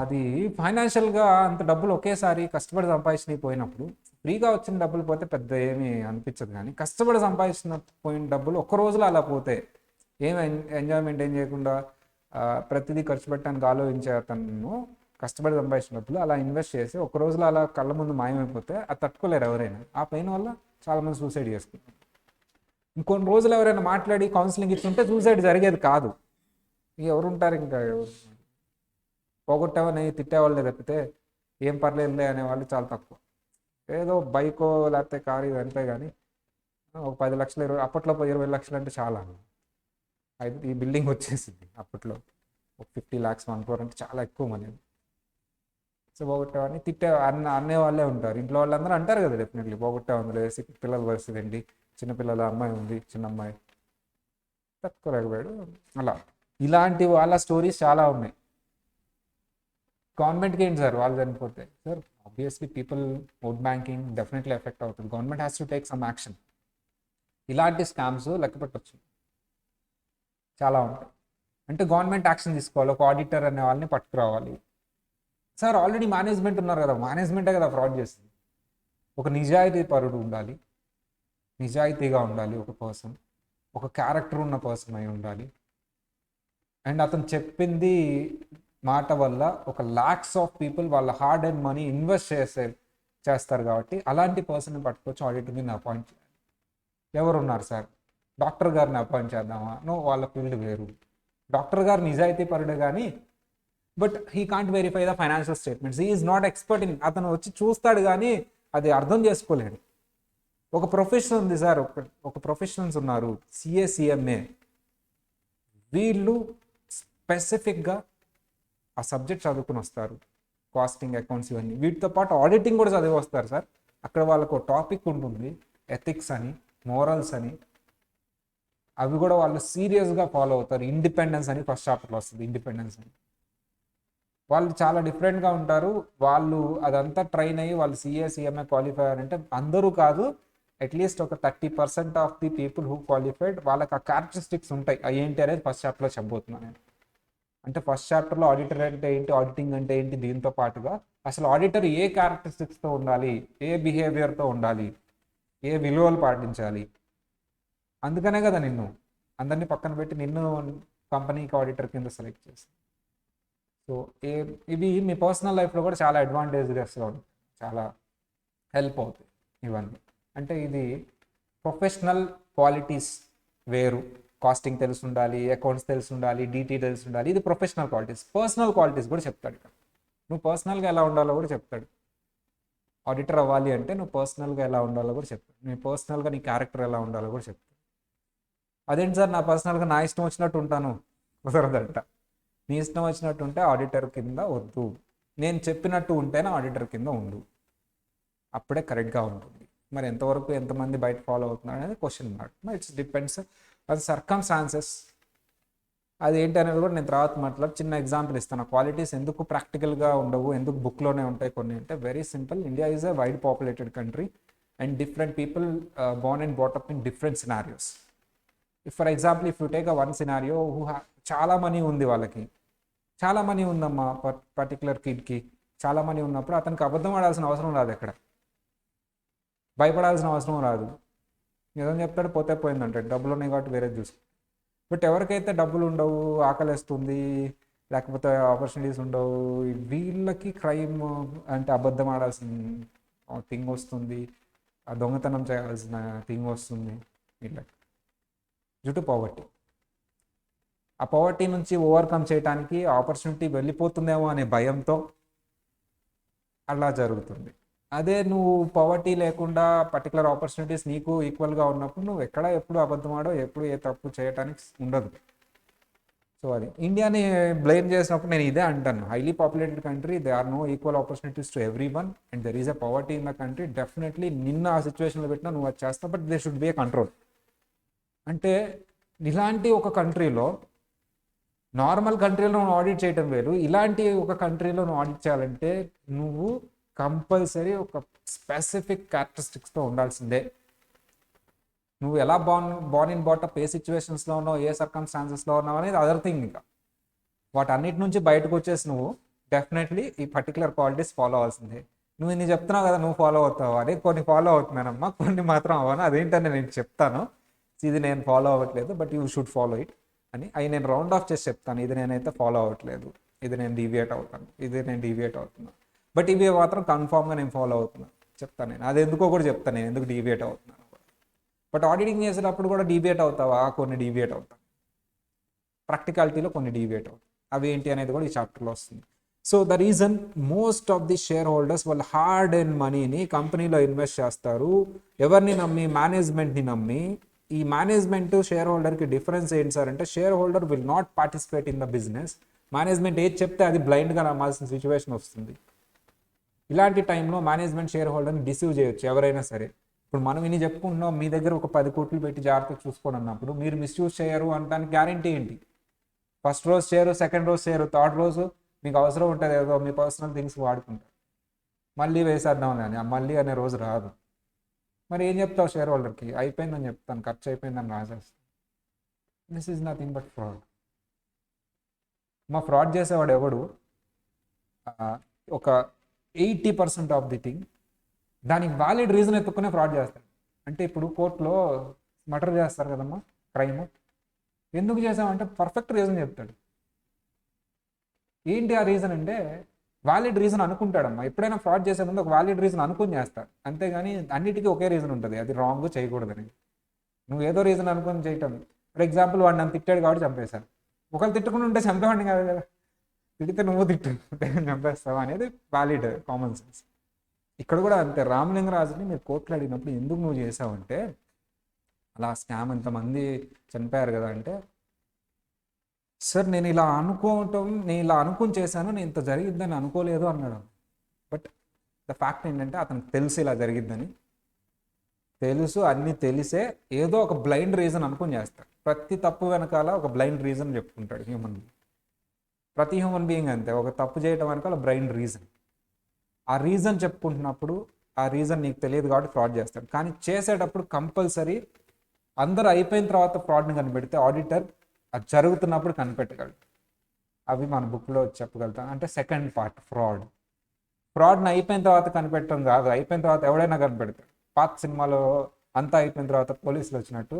అది ఫైనాన్షియల్గా అంత డబ్బులు ఒకేసారి కష్టపడి సంపాదించినవి పోయినప్పుడు, ఫ్రీగా వచ్చిన డబ్బులు పోతే పెద్ద ఏమీ అనిపించదు. కానీ కష్టపడి సంపాదించిన పోయిన డబ్బులు ఒక్క రోజులో అలా పోతే ఏమి ఎంజాయ్మెంట్ ఏం చేయకుండా ప్రతిదీ ఖర్చు పెట్టడానికి ఆలోచించే అతను కష్టపడి సంపాదించిన డబ్బులు అలా ఇన్వెస్ట్ చేసి ఒక రోజులో అలా కళ్ళ ముందు మాయమైపోతే అది తట్టుకోలేరు ఎవరైనా. ఆ పెయిన్ వల్ల చాలామంది సూసైడ్ చేసుకుంటారు. ఇంకొన్ని రోజులు ఎవరైనా మాట్లాడి కౌన్సిలింగ్ ఇస్తుంటే సూసైడ్ జరిగేది కాదు. ఎవరు ఉంటారు ఇంకా? పోగొట్టామని తిట్టేవాళ్ళే తప్పితే ఏం పర్లేదులే అనేవాళ్ళు చాలా తక్కువ. ఏదో బైకో లేకపోతే కారు ఇది అంతే. కానీ ఒక 10 లక్షలు, అప్పట్లో 20 లక్షలు అంటే చాలా. ఈ బిల్డింగ్ వచ్చేసింది అప్పట్లో. ఒక 50 lakhs 1 crore అంటే చాలా ఎక్కువ మనీ. సో పోగొట్టామని అనేవాళ్ళే ఉంటారు. ఇంట్లో వాళ్ళందరూ అంటారు కదా డెఫినెట్లీ, పోగొట్టామని వేసి పిల్లల పరిస్థితి ఏంటి, చిన్నపిల్లల అమ్మాయి ఉంది, చిన్న అమ్మాయి తట్టుకోలేకపోయాడు. అలా ఇలాంటి వాళ్ళ స్టోరీస్ చాలా ఉన్నాయి. గవర్నమెంట్కి ఏంటి సార్ వాళ్ళు చనిపోతే? Sir obviously people, vote banking definitely effect అవుతుంది. Government has to take some action. ఇలాంటి స్కామ్స్ లెక్క పెట్టచ్చు, చాలా ఉంటాయి. అంటే గవర్నమెంట్ యాక్షన్ తీసుకోవాలి. ఒక ఆడిటర్ అనే వాళ్ళని పట్టుకురావాలి. సార్ ఆల్రెడీ మేనేజ్మెంట్ ఉన్నారు కదా, మేనేజ్మెంటే కదా ఫ్రాడ్ చేస్తుంది. ఒక నిజాయితీ పరుడు ఉండాలి, నిజాయితీగా ఉండాలి ఒక పర్సన్, ఒక క్యారెక్టర్ ఉన్న పర్సన్ అయి ఉండాలి. అండ్ అతను చెప్పింది మాట వల్ల ఒక లాక్స్ ఆఫ్ పీపుల్ వాళ్ళ హార్డ్ అండ్ మనీ ఇన్వెస్ట్ చేస్తారు కాబట్టి అలాంటి పర్సన్ని పట్టుకొచ్చి ఆడిటర్ని అపాయింట్ చేయాలి. ఎవరు ఉన్నారు సార్? డాక్టర్ గారిని అపాయింట్ చేద్దామా? నో, వాళ్ళ ఫీల్డ్ వేరు. డాక్టర్ గారు నిజాయితీ పరుడే కానీ but he can't verify the financial statements. He is not expert in. అతను వచ్చి చూస్తాడు కానీ అది అర్థం చేసుకోలేడు. ఒక ప్రొఫెషన్ ఉంది సార్, ఒక ప్రొఫెషనల్స్ ఉన్నారు, సిఏ, సిఎంఏ. వీళ్ళు స్పెసిఫిక్గా ఆ సబ్జెక్ట్ చదువుకుని వస్తారు, కాస్టింగ్, అకౌంట్స్ ఇవన్నీ. వీటితో పాటు ఆడిటింగ్ కూడా చదివి వస్తారు సార్. అక్కడ వాళ్ళకు ఒక టాపిక్ ఉంటుంది, ఎథిక్స్ అని, మోరల్స్ అని. అవి కూడా వాళ్ళు సీరియస్గా ఫాలో అవుతారు. ఇండిపెండెన్స్ అని ఫస్ట్ చాప్టర్లో వస్తుంది, ఇండిపెండెన్స్ అని. వాళ్ళు చాలా డిఫరెంట్గా ఉంటారు. వాళ్ళు అదంతా ట్రైన్ అయ్యి వాళ్ళు సిఏ, సిఎంఏ క్వాలిఫై అంటే అందరూ కాదు, అట్లీస్ట్ ఒక 30% of the people who qualified వాళ్ళకి ఆ క్యారెక్టరిస్టిక్స్ ఉంటాయి. అవి ఏంటి అనేది ఫస్ట్ చాప్టర్లో చెప్పబోతున్నాను నేను. అంటే ఫస్ట్ చాప్టర్లో ఆడిటర్ అంటే ఏంటి, ఆడిటింగ్ అంటే ఏంటి, దీంతో పాటుగా అసలు ఆడిటర్ ఏ క్యారెక్టరిస్టిక్స్తో ఉండాలి, ఏ బిహేవియర్తో ఉండాలి, ఏ విలువలు పాటించాలి. అందుకనే కదా అందరినీ పక్కన పెట్టి నిన్ను కంపెనీకి ఆడిటర్ కింద సెలెక్ట్ చేస్తారు. సో ఇవి మీ పర్సనల్ లైఫ్లో కూడా చాలా అడ్వాంటేజెస్గా ఉంటాయి, చాలా హెల్ప్ అవుతాయి ఇవన్నీ. అంటే ఇది ప్రొఫెషనల్ క్వాలిటీస్ వేరు, కాస్టింగ్ తెలిసి ఉండాలి, అకౌంట్స్ తెలిసి ఉండాలి, డీటీ తెలిసి ఉండాలి, ఇది ప్రొఫెషనల్ క్వాలిటీస్. పర్సనల్ క్వాలిటీస్ కూడా చెప్తాడు ఇక్కడ, నువ్వు పర్సనల్గా ఎలా ఉండాలో కూడా చెప్తాడు. ఆడిటర్ అవ్వాలి అంటే నువ్వు పర్సనల్గా ఎలా ఉండాలో కూడా చెప్తాడు, నీ పర్సనల్గా నీ క్యారెక్టర్ ఎలా ఉండాలో కూడా చెప్తాడు. అదేంటి సార్ నా పర్సనల్గా నా ఇష్టం వచ్చినట్టు ఉంటాను, కుదరదంట. నీ ఇష్టం వచ్చినట్టు ఉంటే ఆడిటర్ కింద వద్దు, నేను చెప్పినట్టు ఉంటేనే ఆడిటర్ కింద ఉండు, అప్పుడే కరెక్ట్గా ఉంటుంది. మరి ఎంతవరకు ఎంతమంది బయట ఫాలో అవుతున్నారు అనేది question mark. It's depends on circumstances. అది ఏంటి అనేది కూడా నేను తర్వాత మాట్లాడి చిన్న ఎగ్జాంపుల్ ఇస్తాను. క్వాలిటీస్ ఎందుకు ప్రాక్టికల్గా ఉండవు, ఎందుకు బుక్లోనే ఉంటాయి కొన్ని అంటే very simple. India is a wide populated country and different people Born and బాటప్ in different scenarios. For example if you take a one scenario చాలా మనీ ఉంది, వాళ్ళకి చాలా మనీ ఉందమ్మా, పర్టికులర్ కిడ్కి చాలా మనీ ఉన్నప్పుడు అతనికి అబద్ధం ఆడాల్సిన అవసరం రాదు, ఎక్కడ భయపడాల్సిన అవసరం రాదు. నిజం చెప్తాడు, పోతే పోయిందంటాడు, డబ్బులు ఉన్నాయి కాబట్టి వేరేది చూసుకో. బట్ ఎవరికైతే డబ్బులు ఉండవు, ఆకలిస్తుంది, లేకపోతే ఆపర్చునిటీస్ ఉండవు, వీళ్ళకి క్రైమ్ అంటే అబద్ధం ఆడాల్సిన థింగ్ వస్తుంది, ఆ దొంగతనం చేయాల్సిన థింగ్ వస్తుంది. వీళ్ళకి డ్యూ టు పవర్టీ. ఆ పవర్టీ నుంచి ఓవర్కమ్ చేయడానికి ఆపర్చునిటీ వెళ్ళిపోతుందేమో అనే భయంతో అలా జరుగుతుంది. అదే నువ్వు పవర్టీ లేకుండా పర్టికులర్ ఆపర్చునిటీస్ నీకు ఈక్వల్గా ఉన్నప్పుడు నువ్వు ఎక్కడ ఎప్పుడు అబద్ధం ఆడో, ఎప్పుడు ఏ తప్పు చేయడానికి ఉండదు. సో అది ఇండియాని బ్లేమ్ చేసినప్పుడు నేను ఇదే అంటాను, highly populated country, they are no equal opportunities to every one and there is a poverty in the country. Definitely నిన్న ఆ సిచ్యువేషన్లో పెట్టినా నువ్వు అది చేస్తావు, but they should be a control. అంటే ఇలాంటి ఒక కంట్రీలో, నార్మల్ కంట్రీలో నువ్వు ఆడిట్ చేయటం వేరు, ఇలాంటి ఒక కంట్రీలో నువ్వు ఆడిట్ చేయాలంటే నువ్వు కంపల్సరీ ఒక స్పెసిఫిక్ క్యారెక్టరిస్టిక్స్తో ఉండాల్సిందే. నువ్వు ఎలా బార్న్ ఇన్ బాటప్, ఏ సిచ్యువేషన్స్లో ఉన్నావు, ఏ సర్కమ్స్టాన్సెస్లో ఉన్నావు అనేది అదర్ థింగ్. ఇంకా వాటన్నిటి నుంచి బయటకు వచ్చేసి నువ్వు డెఫినెట్లీ ఈ పర్టికులర్ క్వాలిటీస్ ఫాలో అవ్వాల్సిందే. నువ్వు ఇన్ని చెప్తున్నావు కదా, నువ్వు ఫాలో అవుతావు, అదే కొన్ని ఫాలో అవుతున్నానమ్మా, కొన్ని మాత్రం అవ్వను, అదేంటని నేను చెప్తాను, ఇది నేను ఫాలో అవ్వట్లేదు but you should follow it అని అవి నేను రౌండ్ ఆఫ్ చేసి చెప్తాను. ఇది నేనైతే ఫాలో అవ్వట్లేదు, ఇది నేను డీవియేట్ అవుతాను, ఇది నేను డీవియేట్ అవుతున్నాను, బట్ ఇవి మాత్రం కన్ఫామ్గా నేను ఫాలో అవుతున్నాను చెప్తాను. నేను అది ఎందుకో కూడా చెప్తాను, నేను ఎందుకు డీవియేట్ అవుతున్నాను. బట్ ఆడిటింగ్ చేసేటప్పుడు కూడా డీవియేట్ అవుతావా, కొన్ని డీవియేట్ అవుతాను, ప్రాక్టికాలిటీలో కొన్ని డీవియేట్ అవుతాయి. అవి ఏంటి అనేది కూడా ఈ చాప్టర్లో వస్తుంది. So the reason most of the share holders వాళ్ళు హార్డ్ అండ్ మనీని కంపెనీలో ఇన్వెస్ట్ చేస్తారు. ఎవరిని నమ్మి? మేనేజ్మెంట్ని నమ్మి. ఈ మేనేజ్మెంట్ షేర్ హోల్డర్కి డిఫరెన్స్ ఏంటి సార్ అంటే, share holder will not participate in the business. Management ఏది చెప్తే అది బ్లైండ్గా నమ్మాల్సిన సిచ్యువేషన్ వస్తుంది. ఇలాంటి టైంలో మేనేజ్మెంట్ షేర్ హోల్డర్ని డిసీవ్ చేయొచ్చు ఎవరైనా సరే. ఇప్పుడు మనం ఇన్ని చెప్పుకుంటున్నాం, మీ దగ్గర ఒక 10 కోట్లు పెట్టి జాగ్రత్తగా చూసుకోండి అన్నప్పుడు మీరు మిస్యూజ్ చేయరు అనడానికి గ్యారంటీ ఏంటి? ఫస్ట్ రోజు షేరు, సెకండ్ రోజు షేరు, థర్డ్ రోజు మీకు అవసరం ఉంటుంది ఏదో మీ పర్సనల్ థింగ్స్ వాడుకుంటారు, మళ్ళీ వేసేద్దాం కానీ మళ్ళీ అనే రోజు రాదు. మరి ఏం చెప్తావు షేర్ హోల్డర్కి? అయిపోయిందని చెప్తాను, ఖర్చు అయిపోయిందని రాసేస్తాను. This is nothing but fraud. మా ఫ్రాడ్ చేసేవాడు ఎవడు? ఒక 80% ఆఫ్ ది థింగ్ దానికి వ్యాలిడ్ రీజన్ ఎత్తుక్కునే ఫ్రాడ్ చేస్తాడు. అంటే ఇప్పుడు కోర్టులో మర్డర్ చేస్తారు కదమ్మా, క్రైమ్ ఎందుకు చేసామంటే పర్ఫెక్ట్ రీజన్ చెప్తాడు. ఏంటి ఆ రీజన్ అంటే వ్యాలిడ్ రీజన్ అనుకుంటాడమ్మా. ఎప్పుడైనా ఫ్రాడ్ చేసే ముందు ఒక వ్యాలిడ్ రీజన్ అనుకుని చేస్తాడు, అంతేగాని అన్నిటికీ ఒకే రీజన్ ఉంటుంది, అది రాంగ్ చేయకూడదని. నువ్వు ఏదో రీజన్ అనుకుని చేయటం. ఫర్ ఎగ్జాంపుల్ వాడు నన్ను తిట్టాడు కాబట్టి చంపేశాను. ఒకళ్ళు తిట్టుకుని ఉంటే చంపేవాడిని కాదు కదా, తిడితే నువ్వు చంపేస్తావు అనేది వ్యాలిడ్ కామన్ సెన్స్. ఇక్కడ కూడా అంతే. రామలింగరాజుని మీరు కోర్టులో అడిగినప్పుడు ఎందుకు నువ్వు చేసావంటే, అలా స్కామ్ ఇంతమంది చనిపోయారు కదా అంటే, సార్ నేను ఇలా అనుకుని చేశాను, నేను ఇంత జరిగిద్దని అనుకోలేదు అన్నాడు. బట్ ద ఫ్యాక్ట్ ఏంటంటే అతనికి తెలుసు ఇలా జరిగిద్దని, తెలుసు, అన్నీ తెలిసే ఏదో ఒక బ్లైండ్ రీజన్ అనుకుని చేస్తాడు. ప్రతి తప్పు వెనకాల ఒక బ్లైండ్ రీజన్ చెప్పుకుంటాడు ప్రతి హ్యూమన్ బీయింగ్ అంతే. ఒక తప్పు చేయడం వెనకాల బ్లైండ్ రీజన్. ఆ రీజన్ చెప్పుకుంటున్నప్పుడు ఆ రీజన్ నీకు తెలియదు కాబట్టి ఫ్రాడ్ చేస్తాడు. కానీ చేసేటప్పుడు కంపల్సరీ అందరూ అయిపోయిన తర్వాత ఫ్రాడ్ని కనిపెడితే ఆడిటర్ అది జరుగుతున్నప్పుడు కనిపెట్టగలడు. అవి మన బుక్లో చెప్పగలుగుతాం. అంటే సెకండ్ పార్ట్ ఫ్రాడ్ని అయిపోయిన తర్వాత కనిపెట్టడం కాదు, అయిపోయిన తర్వాత ఎవడైనా కనిపెడతాడు. పాత సినిమాలో అంతా అయిపోయిన తర్వాత పోలీసులు వచ్చినట్టు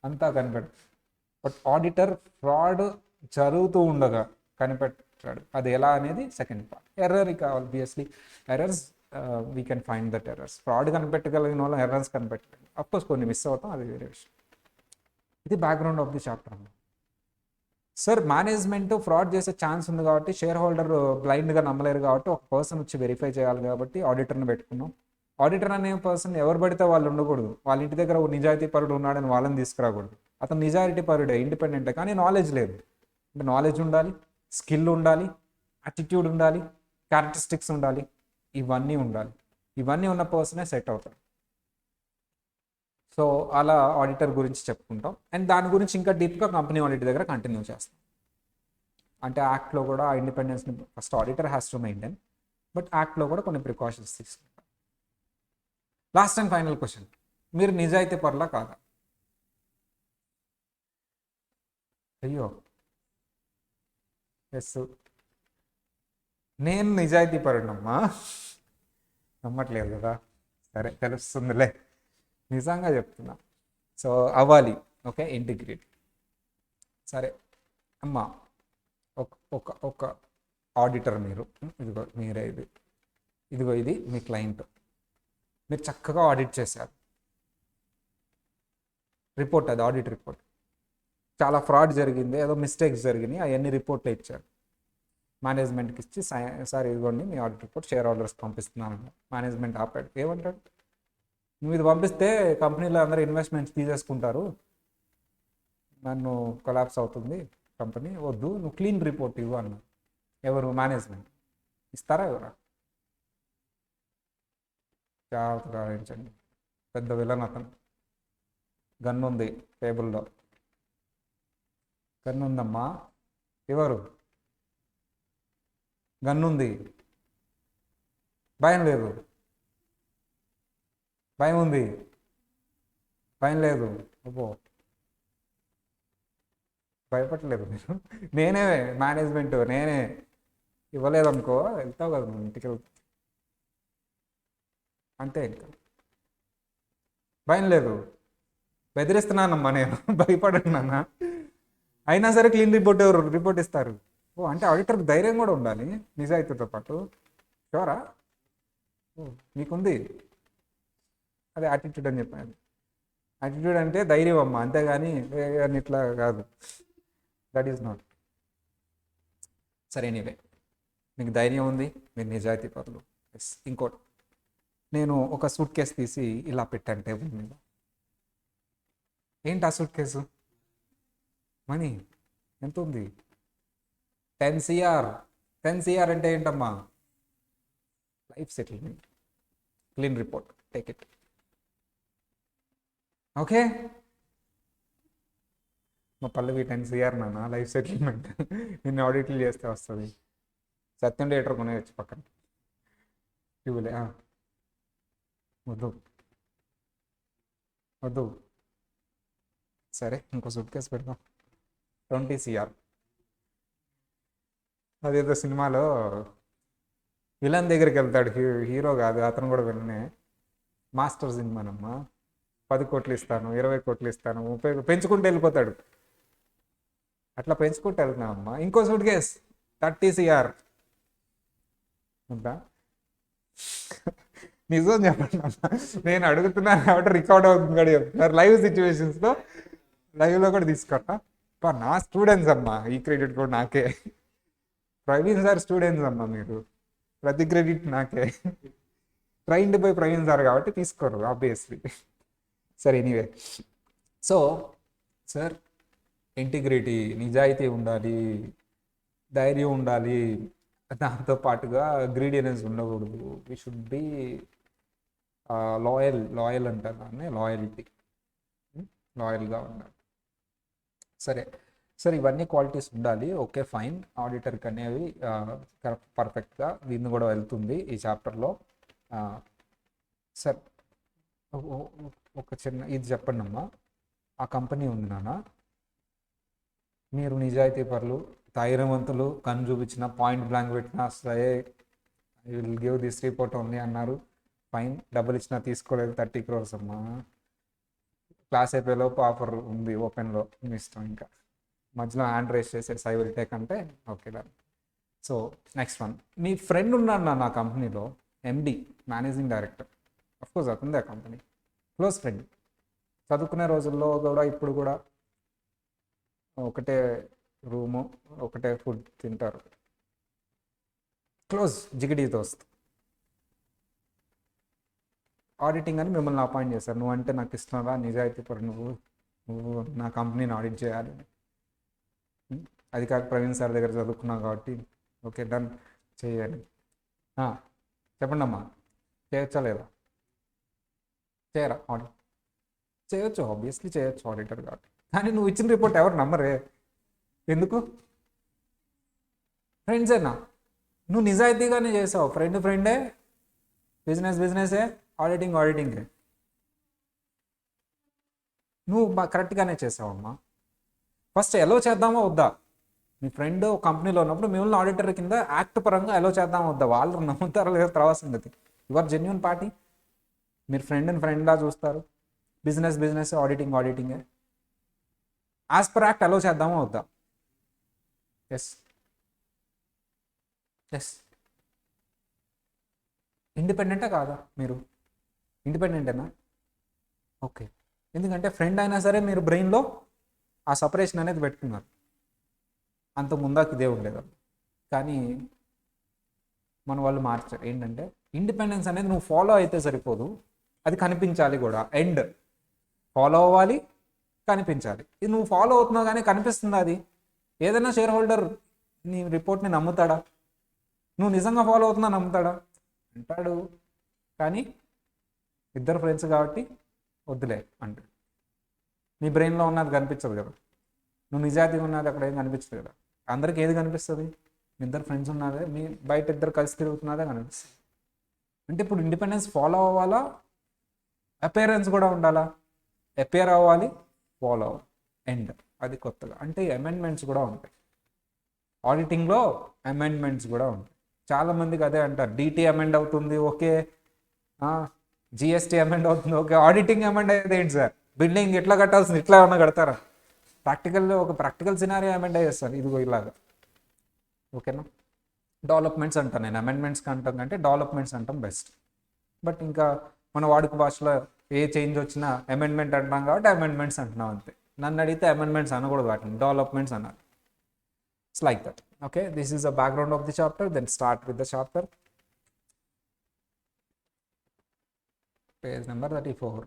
అంతా కనిపెడతాడు. బట్ ఆడిటర్ ఫ్రాడ్ జరుగుతూ ఉండగా కనిపెట్టాడు. అది ఎలా అనేది సెకండ్ పార్ట్. ఎర్రర్ ఇక obviously errors we can find that errors. Fraud కనిపెట్టగలిగిన వాళ్ళం ఎర్రర్స్ కనిపెట్టగలం. అఫ్కోర్స్ కొన్ని మిస్ అవుతాం, అది వేరే విషయం. ఇది బ్యాక్గ్రౌండ్ ఆఫ్ ది చాప్టర్ అన్నమాట. సార్ మేనేజ్మెంట్ ఫ్రాడ్ చేసే ఛాన్స్ ఉంది కాబట్టి షేర్ హోల్డర్ బ్లైండ్గా నమ్మలేరు కాబట్టి ఒక పర్సన్ వచ్చి వెరిఫై చేయాలి కాబట్టి ఆడిటర్ని పెట్టుకున్నాం. ఆడిటర్ అనే పర్సన్ ఎవరు పడితే వాళ్ళు ఉండకూడదు. వాళ్ళ ఇంటి దగ్గర ఒక నిజాయితీ పరుడు ఉన్నాడని వాళ్ళని తీసుకురాకూడదు. అతను నిజాయితీ పరుడే, ఇండిపెండెంటే, కానీ నాలెడ్జ్ లేదు. అంటే నాలెడ్జ్ ఉండాలి, స్కిల్ ఉండాలి, యాటిట్యూడ్ ఉండాలి, క్యారెక్టరిస్టిక్స్ ఉండాలి, ఇవన్నీ ఉండాలి. ఇవన్నీ ఉన్న పర్సనే సెట్ అవుతాడు. సో అలా ఆడిటర్ గురించి చెప్పుకుంటాం. అండ్ దాని గురించి ఇంకా డీప్గా కంపెనీ ఆడిట్ దగ్గర కంటిన్యూ చేస్తాం. అంటే యాక్ట్లో కూడా ఆ ఇండిపెండెన్స్ని first auditor has to maintain, but యాక్ట్లో కూడా కొన్ని ప్రికాషన్స్ తీసుకుంటాం. లాస్ట్ అండ్ ఫైనల్ క్వశ్చన్, మీరు నిజాయితీ పరులా కాదా? అయ్యో ఎస్, నేను నిజాయితీ పరుడమ్మా. నమ్మట్లేదు కదా, సరే తెలుస్తుందిలే, నిజంగా చెప్తున్నా. సో అవ్వాలి, ఓకే, ఇంటిగ్రిటీ. సరే అమ్మా, ఒక ఒక ఒక ఆడిటర్ మీరు, ఇదిగో మీరే, ఇదిగో ఇది మీ క్లయింట్, మీరు చక్కగా ఆడిట్ చేశారు. రిపోర్ట్, అది ఆడిట్ రిపోర్ట్, చాలా ఫ్రాడ్ జరిగింది, ఏదో మిస్టేక్స్ జరిగినాయి, అవన్నీ రిపోర్ట్లో ఇచ్చారు. మేనేజ్మెంట్కి ఇచ్చి సార్ ఇదిగోండి మీ ఆడిట్ రిపోర్ట్, షేర్ హోల్డర్స్ పంపిస్తున్నాను. మేనేజ్మెంట్ ఆపాడు. ఏమంటాడు? నువ్వు ఇది పంపిస్తే కంపెనీలో అందరూ ఇన్వెస్ట్మెంట్స్ తీసేసుకుంటారు, నన్ను కొలాప్స్ అవుతుంది కంపెనీ, వద్దు, నువ్వు క్లీన్ రిపోర్ట్ ఇవ్వు అన్న. ఎవరు? మేనేజ్మెంట్. ఇస్తారా ఎవరా? జాగ్రత్తగా ఆలోచించండి. పెద్ద విలన్ అతను. గన్ ఉంది టేబుల్లో, గన్ ఉందమ్మా. ఎవరు? గన్ ఉంది, భయం లేదు. భయం ఉంది, భయం లేదు. అబ్బో, భయపడలేదు మీరు. నేనే మేనేజ్మెంట్, నేనే ఇవ్వలేదనుకో వెళ్తావు కదా నువ్వు ఇంటికి వెళ్తా, అంతే. ఇంకా భయం లేదు, బెదిరిస్తున్నానమ్మా నేను, భయపడుతున్నానా? అయినా సరే క్లీన్ రిపోర్ట్ ఎవరు రిపోర్ట్ ఇస్తారు? ఓ, అంటే ఆడిటర్కి ధైర్యం కూడా ఉండాలి నిజాయితీతో పాటు. షూరా? ఓ, మీకుంది. అదే యాటిట్యూడ్ అని చెప్పాను. యాటిట్యూడ్ అంటే ధైర్యం అమ్మ, అంతేగాని అని ఇట్లా కాదు. That is not. సరే, ఎనీవే, మీకు ధైర్యం ఉంది, మీరు నిజాయితీ పరులు. ఎస్. ఇంకోటి, నేను ఒక సూట్ కేసు తీసి ఇలా పెట్టాను టేబుల్ మీద. ఏంటి ఆ సూట్ కేసు? మనీ ఎంత ఉంది? 10 CR. 10 CR అంటే ఏంటమ్మా? Life settlement, clean report, take it. Okay, మా పల్లవి 10 CR నాన్న, లైఫ్ సెటిల్మెంట్. నిన్ను ఆడిట్లు చేస్తే వస్తుంది. సత్యం థియేటర్ కొనేయచ్చు పక్కన. ఇవ్వలే, వద్దు వద్దు. సరే, ఇంకో సూట్ కేసు పెడదాం, 20 CR. అదేదో సినిమాలో విలన్ దగ్గరికి వెళ్తాడు, హీరో కాదు అతను కూడా విలనే. మాస్టర్ సినిమానమ్మా. 10 కోట్లు ఇస్తాను, 20 కోట్లు ఇస్తాను, 30 పెంచుకుంటూ వెళ్ళిపోతాడు. అట్లా పెంచుకుంటూ వెళ్తున్నామమ్మా. ఇంకో సూట్ కేస్ 30 CR ఉందా? నిజం చెప్పండి అమ్మా, నేను అడుగుతున్నాను కాబట్టి రికార్డ్ అవుతుంది కూడా చెప్తున్నారు. లైవ్ సిచ్యువేషన్స్లో, లైవ్లో కూడా తీసుకుంటా. నా స్టూడెంట్స్ అమ్మా, ఈ క్రెడిట్ కూడా నాకే. ప్రవీణ్ సార్ స్టూడెంట్స్ అమ్మా మీరు, ప్రతి క్రెడిట్ నాకే. ట్రైన్డ్ బై ప్రవీణ్ సార్ కాబట్టి తీసుకోరు ఆబ్వియస్లీ. సరే, ఎనీవే, సో సార్ ఇంటిగ్రిటీ, నిజాయితీ ఉండాలి, ధైర్యం ఉండాలి, దాంతో పాటుగా గ్రీడియనెస్ ఉండకూడదు. వి షుడ్ బి లాయల్ అంటారు దాన్ని, లాయల్టీ, లాయల్గా ఉండాలి. సరే సార్, ఇవన్నీ క్వాలిటీస్ ఉండాలి, ఓకే ఫైన్. ఆడిటర్కి అనేవి పర్ఫెక్ట్గా దీన్ని కూడా వెళ్తుంది ఈ చాప్టర్లో. సార్ ఒక చిన్న ఇది చెప్పండి అమ్మా. ఆ కంపెనీ ఉంది నాన్న, మీరు నిజాయితీ పరులు, ధైర్యవంతులు, కన్ను చూపించిన, పాయింట్ బ్లాంక్ పెట్టినా సరే I will give this report only అన్నారు. ఫైన్, డబ్బులు ఇచ్చినా తీసుకోలేదు, 30 crores అమ్మా. క్లాస్ అయిపోయేలోపు ఆఫర్ ఉంది ఓపెన్లో, మీ ఇష్టం. ఇంకా మధ్యలో హ్యాండ్ రేస్ చేసేసి ఐ విల్ టేక్ అంటే okay done. So next one, మీ ఫ్రెండ్ ఉన్నాడు నా కంపెనీలో, ఎండి, మేనేజింగ్ డైరెక్టర్. అఫ్కోర్స్ అతనిదే ఆ కంపెనీ, క్లోజ్ ఫ్రెండ్. చదువుకునే రోజుల్లో కూడా ఇప్పుడు కూడా ఒకటే రూము, ఒకటే ఫుడ్ తింటారు, క్లోజ్ జిగిడి దోస్త్. ఆడిటింగ్ అని మిమ్మల్ని అపాయింట్ చేశారు. నువ్వు అంటే నాకు ఇష్టం రా, నిజాయితీ పరు, నువ్వు నా కంపెనీని ఆడిట్ చేయాలి. అది కాక ప్రవీణ్ సార్ దగ్గర చదువుకున్నావు కాబట్టి ఓకే డన్, చేయాలి. చెప్పండి అమ్మా, చేయొచ్చా లేదా? చేయరా ఆడిట్? చేయొచ్చు, ఆబ్వియస్లీ చేయొచ్చు ఆడిటర్ కాబట్టి. కానీ నువ్వు ఇచ్చిన రిపోర్ట్ ఎవరు నమ్మరే, ఎందుకు? ఫ్రెండ్సేనా? నువ్వు నిజాయితీగానే చేసావు, ఫ్రెండే, బిజినెసే, ఆడిటింగే. నువ్వు కరెక్ట్గానే చేసావమ్మా. ఫస్ట్ ఎలో చేద్దామా వద్దా? మీ ఫ్రెండ్ కంపెనీలో ఉన్నప్పుడు మిమ్మల్ని ఆడిటర్ కింద యాక్ట్ పరంగా ఎలో చేద్దామా వద్దా? వాళ్ళు నమ్ముతారో లేదో తర్వాత సంగతి. యువర్ జెన్యున్ పార్టీ, మీరు ఫ్రెండ్లా చూస్తారు. బిజినెస్, ఆడిటింగే. యాజ్ పర్ యాక్ట్ ఎలో చేద్దామా వద్దా? ఎస్. ఇండిపెండెంటా కాదా? మీరు ఇండిపెండెంటేనా? ఓకే. ఎందుకంటే ఫ్రెండ్ అయినా సరే మీరు బ్రెయిన్లో ఆ సపరేషన్ అనేది పెట్టుకున్నారు. అంత ముందాక ఇదే ఉండేది. కానీ మన వాళ్ళు మార్చారు. ఏంటంటే ఇండిపెండెన్స్ అనేది నువ్వు ఫాలో అయితే సరిపోదు, అది కనిపించాలి కూడా. ఎండ్ ఫాలో అవ్వాలి, కనిపించాలి. ఇది నువ్వు ఫాలో అవుతున్నావు కానీ కనిపిస్తుంది అది. ఏదైనా షేర్ హోల్డర్ నీ రిపోర్ట్ని నమ్ముతాడా? నువ్వు నిజంగా ఫాలో అవుతున్నా నమ్ముతాడా? అంటాడు. కానీ ఇద్దరు ఫ్రెండ్స్ కాబట్టి వద్దులే అంటాడు. నీ బ్రెయిన్లో ఉన్నది కనిపించదు కదా, నువ్వు నిజాయితీగా ఉన్నది అక్కడ ఏం కనిపించదు కదా. అందరికి ఏది కనిపిస్తుంది? మీ ఇద్దరు ఫ్రెండ్స్ ఉన్నదే, మీ బయట ఇద్దరు కలిసి తిరుగుతున్నదే కనిపిస్తుంది. అంటే ఇప్పుడు ఇండిపెండెన్స్ ఫాలో అవ్వాలా, అపేరెన్స్ కూడా ఉండాలా? అపేర్ అవ్వాలి, ఫాలో అవ్వాలి, ఎండ్. అది కొత్తగా అంటే అమెండ్మెంట్స్ కూడా ఉంటాయి ఆడిటింగ్లో. అమెండ్మెంట్స్ కూడా ఉంటాయి. చాలామందికి అదే అంటారు, డిటి అమెండ్ అవుతుంది ఓకే, జిఎస్టీ అమెండ్ అవుతుంది ఓకే, ఆడిటింగ్ అమెండ్ అయితే ఏంటి సార్? బిల్డింగ్ ఎట్లా కట్టాల్సింది ఇట్లా ఏమన్నా కడతారా? ఒక ప్రాక్టికల్ సినారియో అమెండ్ అయ్యేస్తారు, ఇదిగో ఇలాగా. ఓకేనా? డెవలప్మెంట్స్ అంటాను నేను, అమెండ్మెంట్స్కి అంటాం కంటే డెవలప్మెంట్స్ అంటాం బెస్ట్. బట్ ఇంకా మన వాడుక భాషలో ఏ చేంజ్ వచ్చినా అమెండ్మెంట్ అంటున్నాం కాబట్టి అమెండ్మెంట్స్ అంటున్నాం అంతే. నన్ను అడిగితే అమెండ్మెంట్స్ అనకూడదు, వాటిని డెవలప్మెంట్స్ అన్నారు. It's like that. Okay, this is the background of the chapter. Then start with the chapter. Page number 34.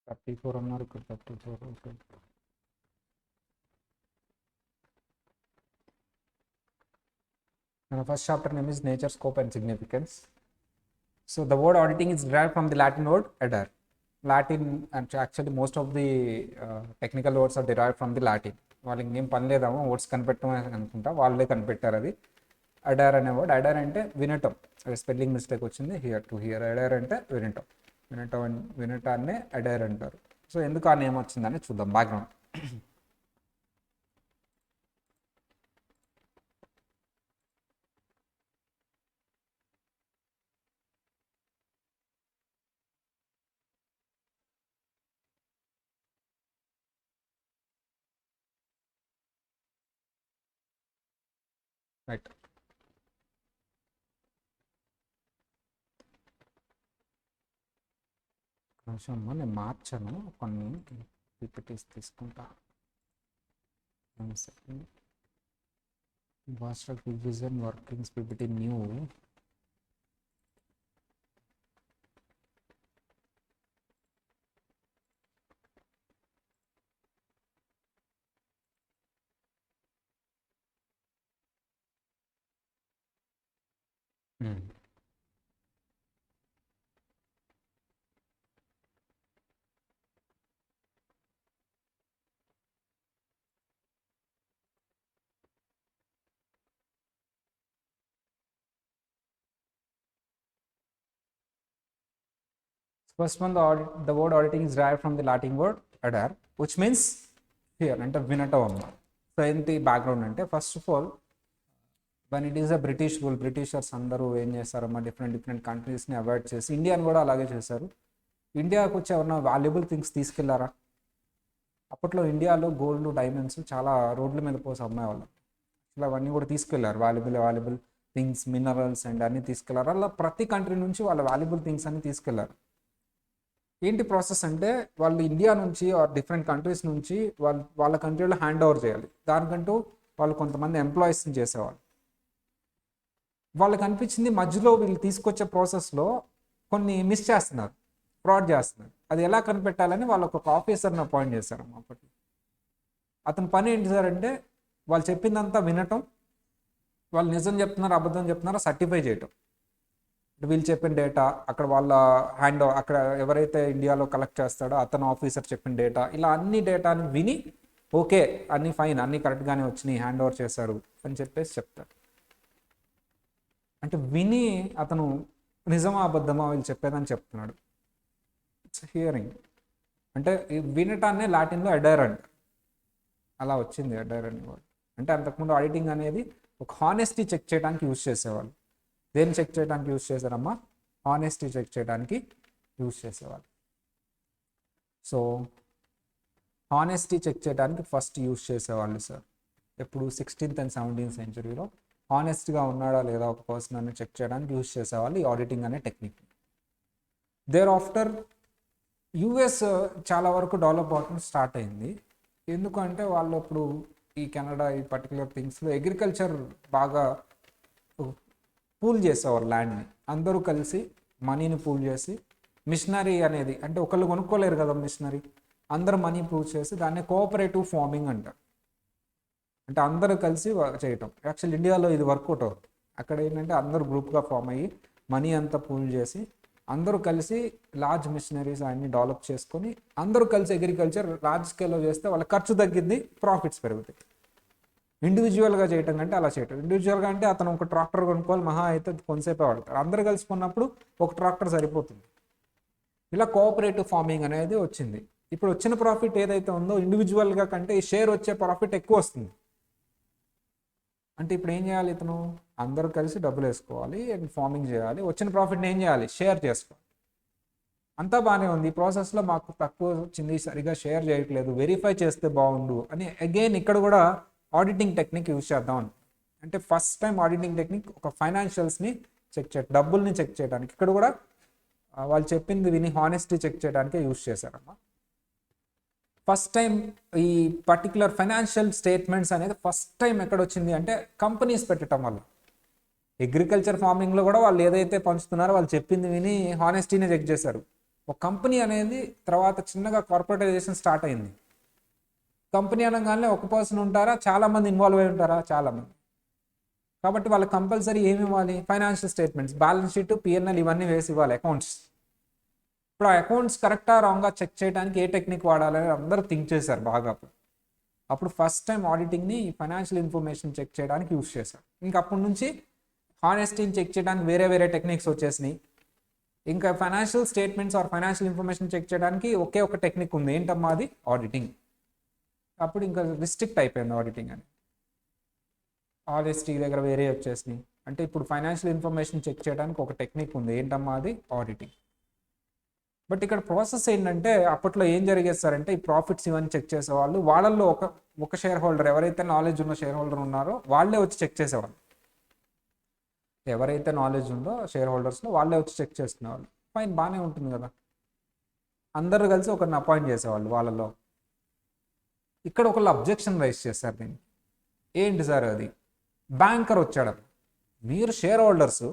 Thirty four అన్నారు, ఇక్కడ 34. Okay. And the first chapter name is Nature, Scope and Significance. So the word auditing is derived from the Latin word adere. Latin, and actually most of the technical words are derived from the Latin. వాళ్ళకి ఇంకేం పని లేదామో words కనిపెట్టడం అనుకుంటా, వాళ్ళే కనిపెట్టారు అది. అడర్ అనే word, అడర్ అంటే వినటం. స్పెల్లింగ్ మిస్టేక్ వచ్చింది, హియర్ టు హియర్. అడర్ అంటే వినటం, వినటాన్నే అడర్ అంటారు. సో ఎందుకు ఆ నేమ్ వచ్చిందని చూద్దాం బ్యాక్గ్రౌండ్. రైట్. కొంచెం నేను మార్చాను కొన్ని పీపీటీస్ తీసుకుంటా. Abstract revision working PPT new. First one, the word auditing is derived from the Latin word adare, which means here అంటే వినటం అమ్మ. సో ఏంటి బ్యాక్గ్రౌండ్ అంటే first of all one it is a British rule, Britishers అందరూ ఏం చేస్తారమ్మా different కంట్రీస్ని avoid చేసి ఇండియాని కూడా అలాగే చేశారు. ఇండియాకు వచ్చి ఎవరన్నా వాల్యుబుల్ థింగ్స్ తీసుకెళ్లారా? అప్పట్లో ఇండియాలో గోల్డ్ డైమండ్స్ చాలా రోడ్ల మీద పోసి అమ్మేవాళ్ళు. ఇలా అవన్నీ కూడా తీసుకెళ్లారు, వాల్యుబుల్ థింగ్స్, మినరల్స్ అండ్ అన్నీ తీసుకెళ్లారు. అలా ప్రతి కంట్రీ నుంచి వాళ్ళ వాల్యుబుల్ థింగ్స్ అన్ని తీసుకెళ్లారు. ఏంటి ప్రాసెస్ అంటే వాళ్ళు ఇండియా నుంచి ఆర్ డిఫరెంట్ కంట్రీస్ నుంచి వాళ్ళ కంట్రీలో హ్యాండ్ ఓవర్ చేయాలి. దానికంటూ వాళ్ళు కొంతమంది ఎంప్లాయీస్ని చేసేవాళ్ళు. వాళ్ళకి అనిపించింది మధ్యలో వీళ్ళు తీసుకొచ్చే ప్రాసెస్లో కొన్ని మిస్ చేస్తున్నారు, ఫ్రాడ్ చేస్తున్నారు. అది ఎలా కనిపెట్టాలని వాళ్ళకు ఒక ఆఫీసర్ని అపాయింట్ చేశారు అప్పట్లో. అతని పని ఏంటి సార్ అంటే వాళ్ళు చెప్పిందంతా వినటం, వాళ్ళు నిజం చెప్తున్నారు అబద్ధం చెప్తున్నారో సర్టిఫై చేయటం. వీళ్ళు చెప్పిన డేటా అక్కడ వాళ్ళ అక్కడ ఎవరైతే ఇండియాలో కలెక్ట్ చేస్తాడో అతను ఆఫీసర్ చెప్పిన డేటా, ఇలా అన్ని డేటాని విని ఓకే అన్ని ఫైన్, అన్ని కరెక్ట్గానే వచ్చినాయి, హ్యాండ్ ఓవర్ చేశారు అని చెప్పేసి చెప్తారు. అంటే విని అతను నిజమా అబద్ధమా వీళ్ళు చెప్పేదని చెప్తున్నాడు. It's hearing. అంటే వినటాన్నే లాటిన్లో అడైర్ అంట. అలా వచ్చింది అడైర్ అని వాడు. అంటే అంతకుముందు ఆడిటింగ్ అనేది ఒక హానెస్టీ చెక్ చేయడానికి యూజ్ చేసేవాళ్ళు. దేన్ని చెక్ చేయడానికి యూజ్ చేశారమ్మా? హానెస్టీ చెక్ చేయడానికి యూజ్ చేసేవాళ్ళు. సో హానెస్టీ చెక్ చేయడానికి ఫస్ట్ యూజ్ చేసేవాళ్ళు సార్. ఎప్పుడు 16th and 17th centuryలో హానెస్ట్గా ఉన్నాడా లేదా ఒక పర్సన్ అని చెక్ చేయడానికి యూజ్ చేసేవాళ్ళు ఈ ఆడిటింగ్ అనే టెక్నిక్. దేర్ ఆఫ్టర్ యుఎస్ చాలా వరకు డెవలప్ అవడం స్టార్ట్ అయింది. ఎందుకంటే వాళ్ళు ఇప్పుడు ఈ కెనడా ఈ పర్టికులర్ థింగ్స్లో అగ్రికల్చర్ బాగా పూల్ చేసేవారు ల్యాండ్ని. అందరూ కలిసి మనీని పూల్ చేసి మిషనరీ అనేది, అంటే ఒకళ్ళు కొనుక్కోలేరు కదా మిషనరీ, అందరూ మనీ పూల్ చేసి దాన్ని కోఆపరేటివ్ ఫార్మింగ్ అంటారు. అంటే అందరూ కలిసి చేయటం. యాక్చువల్ ఇండియాలో ఇది వర్కౌట్ అవుతుంది. అక్కడ ఏంటంటే అందరూ గ్రూప్గా ఫామ్ అయ్యి మనీ అంతా పూల్ చేసి అందరూ కలిసి లార్జ్ మిషనరీస్ అన్ని డెవలప్ చేసుకొని అందరూ కలిసి అగ్రికల్చర్ లార్జ్ స్కేల్లో చేస్తే వాళ్ళ ఖర్చు తగ్గింది, ప్రాఫిట్స్ పెరుగుతాయి. ఇండివిజువల్గా చేయటం కంటే అలా చేయటం. ఇండివిజువల్గా అంటే అతను ఒక ట్రాక్టర్ కొనుక్కోవాలి, మహా అయితే కొంతసేపే వాడతారు. అందరూ కలిసి కొన్నప్పుడు ఒక ట్రాక్టర్ సరిపోతుంది. ఇలా కోఆపరేటివ్ ఫార్మింగ్ అనేది వచ్చింది. ఇప్పుడు వచ్చిన ప్రాఫిట్ ఏదైతే ఉందో ఇండివిజువల్గా కంటే ఈ షేర్ వచ్చే ప్రాఫిట్ ఎక్కువ వస్తుంది. అంటే ఇప్పుడు ఏం చేయాలి? ఇతను అందరూ కలిసి డబ్బులు వేసుకోవాలి అండ్ ఫార్మింగ్ చేయాలి. వచ్చిన ప్రాఫిట్ని ఏం చేయాలి? షేర్ చేసుకోవాలి. అంతా బాగానే ఉంది. ఈ ప్రాసెస్లో మాకు తక్కువ వచ్చింది, సరిగా షేర్ చేయట్లేదు, వెరిఫై చేస్తే బాగుండు అని అగైన్ ఇక్కడ కూడా ఆడిటింగ్ టెక్నిక్ యూజ్ చేద్దాం. అంటే ఫస్ట్ టైం ఆడిటింగ్ టెక్నిక్ ఒక ఫైనాన్షియల్స్ని చెక్ చేయడం, డబ్బుల్ని చెక్ చేయడానికి, ఇక్కడ కూడా వాళ్ళు చెప్పింది విని హానెస్టీ చెక్ చేయడానికే యూజ్ చేశారమ్మా. ఫస్ట్ టైం ఈ పర్టికులర్ ఫైనాన్షియల్ స్టేట్మెంట్స్ అనేది ఫస్ట్ టైం ఎక్కడ వచ్చింది అంటే కంపెనీస్ పెట్టడం వల్ల. అగ్రికల్చర్ ఫార్మింగ్లో కూడా వాళ్ళు ఏదైతే పంచుతున్నారో వాళ్ళు చెప్పింది విని హానెస్టీని చెక్ చేశారు. ఒక కంపెనీ అనేది తర్వాత చిన్నగా కార్పొరేటైజేషన్ స్టార్ట్ అయింది. కంపెనీ అనగానే ఒక పర్సన్ ఉంటారా, చాలామంది ఇన్వాల్వ్ అయి ఉంటారా? చాలామంది. కాబట్టి వాళ్ళకి కంపల్సరీ ఏమి ఇవ్వాలి? Financial statements, balance sheet, PNL ఇవన్నీ వేసి ఇవ్వాలి, అకౌంట్స్. ఇప్పుడు ఆ అకౌంట్స్ కరెక్టా రాంగ్గా చెక్ చేయడానికి ఏ టెక్నిక్ వాడాలని అందరూ థింక్ చేశారు బాగా. అప్పుడు ఫస్ట్ టైం ఆడిటింగ్ని ఫైనాన్షియల్ ఇన్ఫర్మేషన్ చెక్ చేయడానికి యూజ్ చేశారు. ఇంకా అప్పటి నుంచి హానెస్టీని చెక్ చేయడానికి వేరే వేరే టెక్నిక్స్ వచ్చేసినాయి. ఇంకా financial statements or financial information check చేయడానికి ఒకే ఒక టెక్నిక్ ఉంది, ఏంటమ్మా అది? ఆడిటింగ్. అప్పుడు ఇంకా రిస్ట్రిక్ట్ అయిపోయింది ఆడిటింగ్ అని. ఆనెస్టీ దగ్గర వేరే వచ్చేసినాయి. అంటే ఇప్పుడు ఫైనాన్షియల్ ఇన్ఫర్మేషన్ చెక్ చేయడానికి ఒక టెక్నిక్ ఉంది, ఏంటమ్మా అది? ఆడిటింగ్. బట్ ఇక్కడ ప్రాసెస్ ఏంటంటే అప్పట్లో ఏం జరిగేస్తారంటే ఈ ప్రాఫిట్స్ ఇవన్నీ చెక్ చేసేవాళ్ళు, వాళ్ళల్లో ఒక షేర్ హోల్డర్, ఎవరైతే నాలెడ్జ్ ఉన్న షేర్ హోల్డర్ ఉన్నారో వాళ్ళే వచ్చి చెక్ చేసేవాళ్ళు. ఎవరైతే నాలెడ్జ్ ఉందో షేర్ హోల్డర్స్లో వాళ్ళే వచ్చి చెక్ చేసుకునేవాళ్ళు. ఫైన్, బాగానే ఉంటుంది కదా. అందరూ కలిసి ఒకరిని అపాయింట్ చేసేవాళ్ళు వాళ్ళలో. ఇక్కడ ఒకళ్ళు అబ్జెక్షన్ రైజ్ చేస్తారు దీన్ని. ఏంటి సార్ అది? బ్యాంకర్ వచ్చాడు, మీరు షేర్ హోల్డర్స్,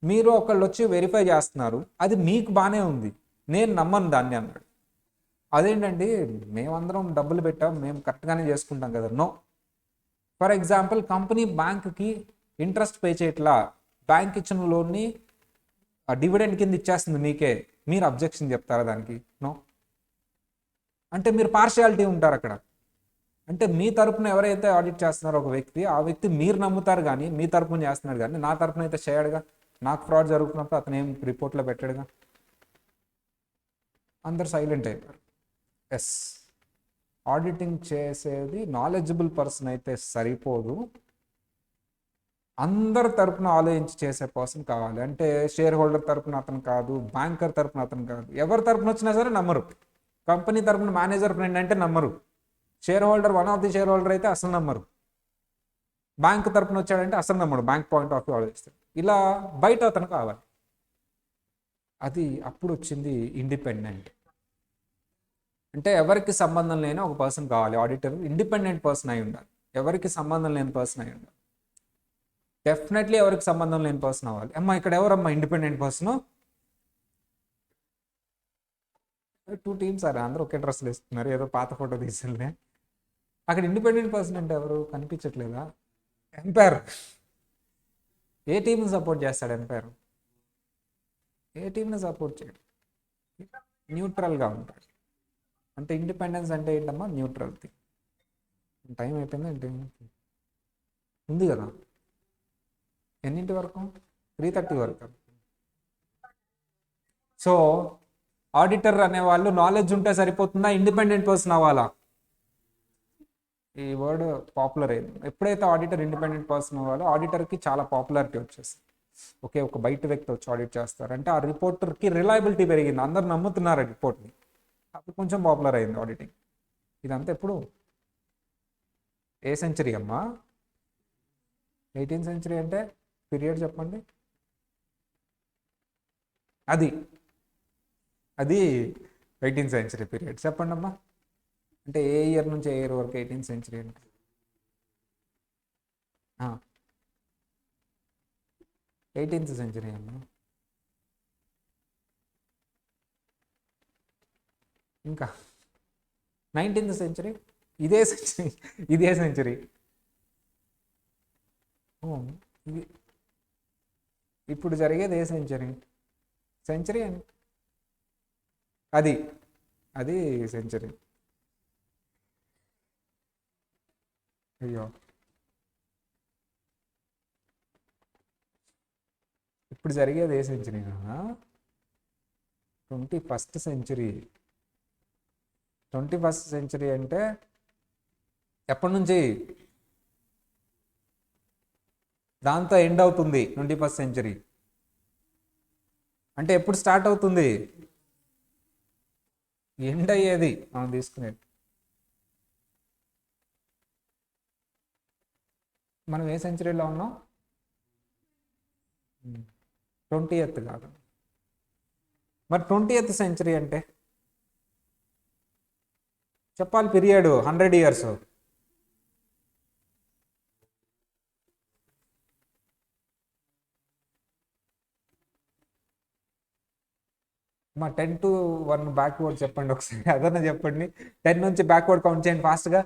మీరు ఒకళ్ళు వచ్చి వెరిఫై చేస్తున్నారు, అది మీకు బాగానే ఉంది, నేను నమ్మను దాన్ని అన్నాడు. అదేంటండి, మేమందరం డబ్బులు పెట్టాం, మేము కరెక్ట్గానే చేసుకుంటాం కదా. నో. ఫర్ ఎగ్జాంపుల్, కంపెనీ బ్యాంక్కి ఇంట్రెస్ట్ పే చేయట్లా, బ్యాంక్ ఇచ్చిన లోన్ని డివిడెండ్ కింద ఇచ్చేస్తుంది మీకే, మీరు అబ్జెక్షన్ చెప్తారా దానికి? నో. అంటే మీరు పార్షియాలిటీ ఉంటారు అక్కడ. అంటే మీ తరపున ఎవరైతే ఆడిట్ చేస్తున్నారో ఒక వ్యక్తి, ఆ వ్యక్తి మీరు నమ్ముతారు కానీ మీ తరపున చేస్తున్నాడు, కానీ నా తరపున అయితే చేయడుగా. నాకు ఫ్రాడ్ జరుగుతున్నప్పుడు అతను ఏం రిపోర్ట్లో పెట్టాడుగా. అందరు సైలెంట్ అయిపోయారు. ఎస్, ఆడిటింగ్ చేసేది నాలెడ్జబుల్ పర్సన్ అయితే సరిపోదు, అందరి తరపున ఆలోచించి చేసే పర్సన్ కావాలి. అంటే షేర్ హోల్డర్ తరపున అతను కాదు, బ్యాంకర్ తరపున అతను కాదు, ఎవరి తరపున వచ్చినా సరే నమ్మరు. కంపెనీ తరపున మేనేజర్ ఫ్రెండ్ అంటే నమ్మరు, share holder one of the share holder అయితే అసలు నమ్మరు, బ్యాంక్ తరపున వచ్చాడంటే అసలు నమ్మడు, బ్యాంక్ పాయింట్ ఆఫ్ వ్యూ ఆలోచిస్తాడు. ఇలా బయట అతను కావాలి. అది అప్పుడు వచ్చింది ఇండిపెండెంట్. అంటే ఎవరికి సంబంధం లేని ఒక పర్సన్ కావాలి ఆడిటర్, ఇండిపెండెంట్ పర్సన్ అయి ఉండాలి, ఎవరికి సంబంధం లేని పర్సన్ అయి ఉండాలి. డెఫినెట్లీ ఎవరికి సంబంధం లేని పర్సన్ అవ్వాలి. అమ్మా ఇక్కడ ఎవరమ్మా ఇండిపెండెంట్ పర్సన్? 2 టీమ్స్ సార్, అందరూ ఒకే డ్రెస్సులు వేస్తున్నారు, ఏదో పాత ఫోటో తీసుకెళ్ళే. అక్కడ ఇండిపెండెంట్ పర్సన్ అంటే ఎవరు కనిపించట్లేదా? ఎంపైర్. ఏ టీంని సపోర్ట్ చేస్తాడు ఎంపైర్? ఏ టీంని సపోర్ట్ చేయడు, న్యూట్రల్గా ఉంటాడు. అంటే ఇండిపెండెన్స్ అంటే ఏంటమ్మా? Neutral thing. టైం అయిపోయింది ఏంటి? ఉంది కదా, ఎన్నింటి వరకు? 3:30 వరకు. సో ఆడిటర్ అనేవాళ్ళు నాలెడ్జ్ ఉంటే సరిపోతుందా, ఇండిపెండెంట్ పర్సన్ అవ్వాలా? ఈ వర్డ్ పాపులర్ అయింది. ఎప్పుడైతే ఆడిటర్ ఇండిపెండెంట్ పర్సన్ అవ్వాలో ఆడిటర్కి చాలా పాపులారిటీ వచ్చేస్తుంది. ఓకే, ఒక బయట వ్యక్తి వచ్చి ఆడిట్ చేస్తారంటే ఆ రిపోర్టర్కి రిలయబిలిటీ పెరిగింది, అందరు నమ్ముతున్నారు ఆ రిపోర్ట్ని, అప్పుడు కొంచెం పాపులర్ అయింది ఆడిటింగ్. ఇదంతా ఎప్పుడు? ఏ సెంచరీ అమ్మా? 18th సెంచరీ అంటే పీరియడ్ చెప్పండి. అది అది 18th సెంచరీ పీరియడ్ చెప్పండి అమ్మా. అంటే ఏ ఇయర్ నుంచి ఏ ఇయర్ వరకు 18th సెంచరీ అంటే? 18th సెంచరీ అమ్మా. ఇంకా 19th సెంచరీ, ఇదే సెంచరీ, ఇదే సెంచరీ. ఇది ఇప్పుడు జరిగేది ఏ సెంచరీ? సెంచరీ అని అది అది సెంచరీ. అయ్యో, ఇప్పుడు జరిగేది a century? 21st century. 21st century అంటే ఎప్పటి నుంచి? దాంతో ఎండ్ అవుతుంది 21st సెంచరీ. అంటే ఎప్పుడు స్టార్ట్ అవుతుంది? ఎండ్ అయ్యేది మనం తీసుకునేది. మనం ఏ సెంచరీలో ఉన్నాం? 20th కాదు. మరి 20th సెంచరీ అంటే చెప్పాలి, పీరియడ్ 100 years. మా 10 to 1 బ్యాక్వర్డ్ చెప్పండి ఒకసారి, అదన్నా చెప్పండి. 10 నుంచి బ్యాక్వర్డ్ కౌంట్ చేయండి ఫాస్ట్గా.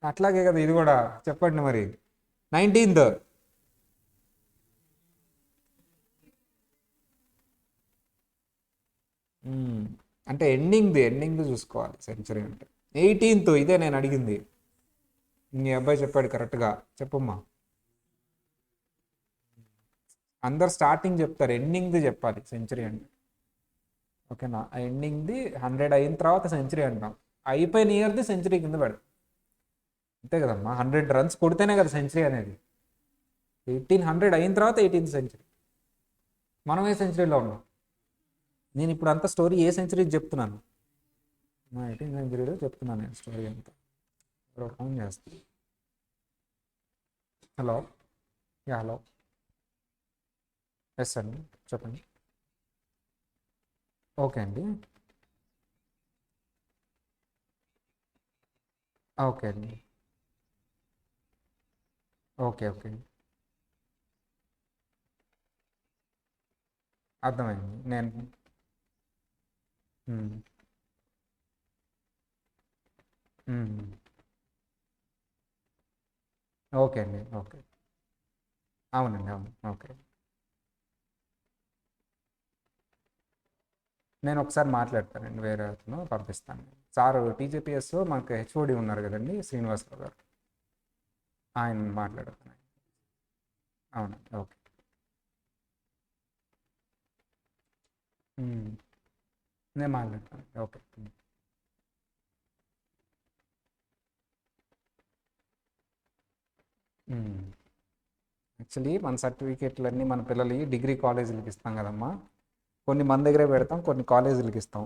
అట్లాగే కదా ఇది కూడా, చెప్పండి మరి. 19th. అంటే ఎండింగ్ది చూసుకోవాలి సెంచరీ అంటే. 18th, ఇదే నేను అడిగింది. మీ అబ్బాయి చెప్పాడు కరెక్ట్గా, చెప్పమ్మా. అందరు స్టార్టింగ్ చెప్తారు, ఎండింగ్ది చెప్పాలి సెంచరీ అంటే. ఓకేనా? ఎండింగ్ది 100 అయిన తర్వాత సెంచరీ అంటాం, అయిపోయిన ఇయర్ది సెంచరీ కింద పెడతాం. అంతే కదమ్మా, 100 runs కొడితేనే కదా సెంచరీ అనేది. 1800 అయిన తర్వాత 18th సెంచరీ. మనం ఏ సెంచరీలో ఉన్నాం? నేను ఇప్పుడు అంతా స్టోరీ ఏ సెంచరీ చెప్తున్నాను? 18th సెంచరీలో చెప్తున్నాను నేను స్టోరీ అంతా. ఫోన్ చేస్తాను. హలో. హలో. ఎస్ అండి, చెప్పండి. ఓకే అండి. ఓకే అండి. ఓకే. ఓకే. అర్థమైంది. నేను హ్మ్. హ్మ్. ఓకే అండి. ఓకే. అవునండి. అవును. ఓకే. నేను ఒకసారి మాట్లాడతానండి. వేరే అతను పంపిస్తాను. సారు టీజీపీఎస్ మనకు హెచ్ఓడి ఉన్నారు కదండీ! శ్రీనివాసరావు గారు. ఆయన మాట్లాడతాను. అవునండి. ఓకే. హ్మ్. నేను మాట్లాడతాను. ఓకే. హ్మ్. హ్మ్. యాక్చువల్లీ మన సర్టిఫికేట్లన్నీ మన పిల్లలు డిగ్రీ కాలేజీలకి ఇస్తాం కదమ్మా. కొన్ని మన దగ్గరే పెడతాం, కొన్ని కాలేజీలకి ఇస్తాం.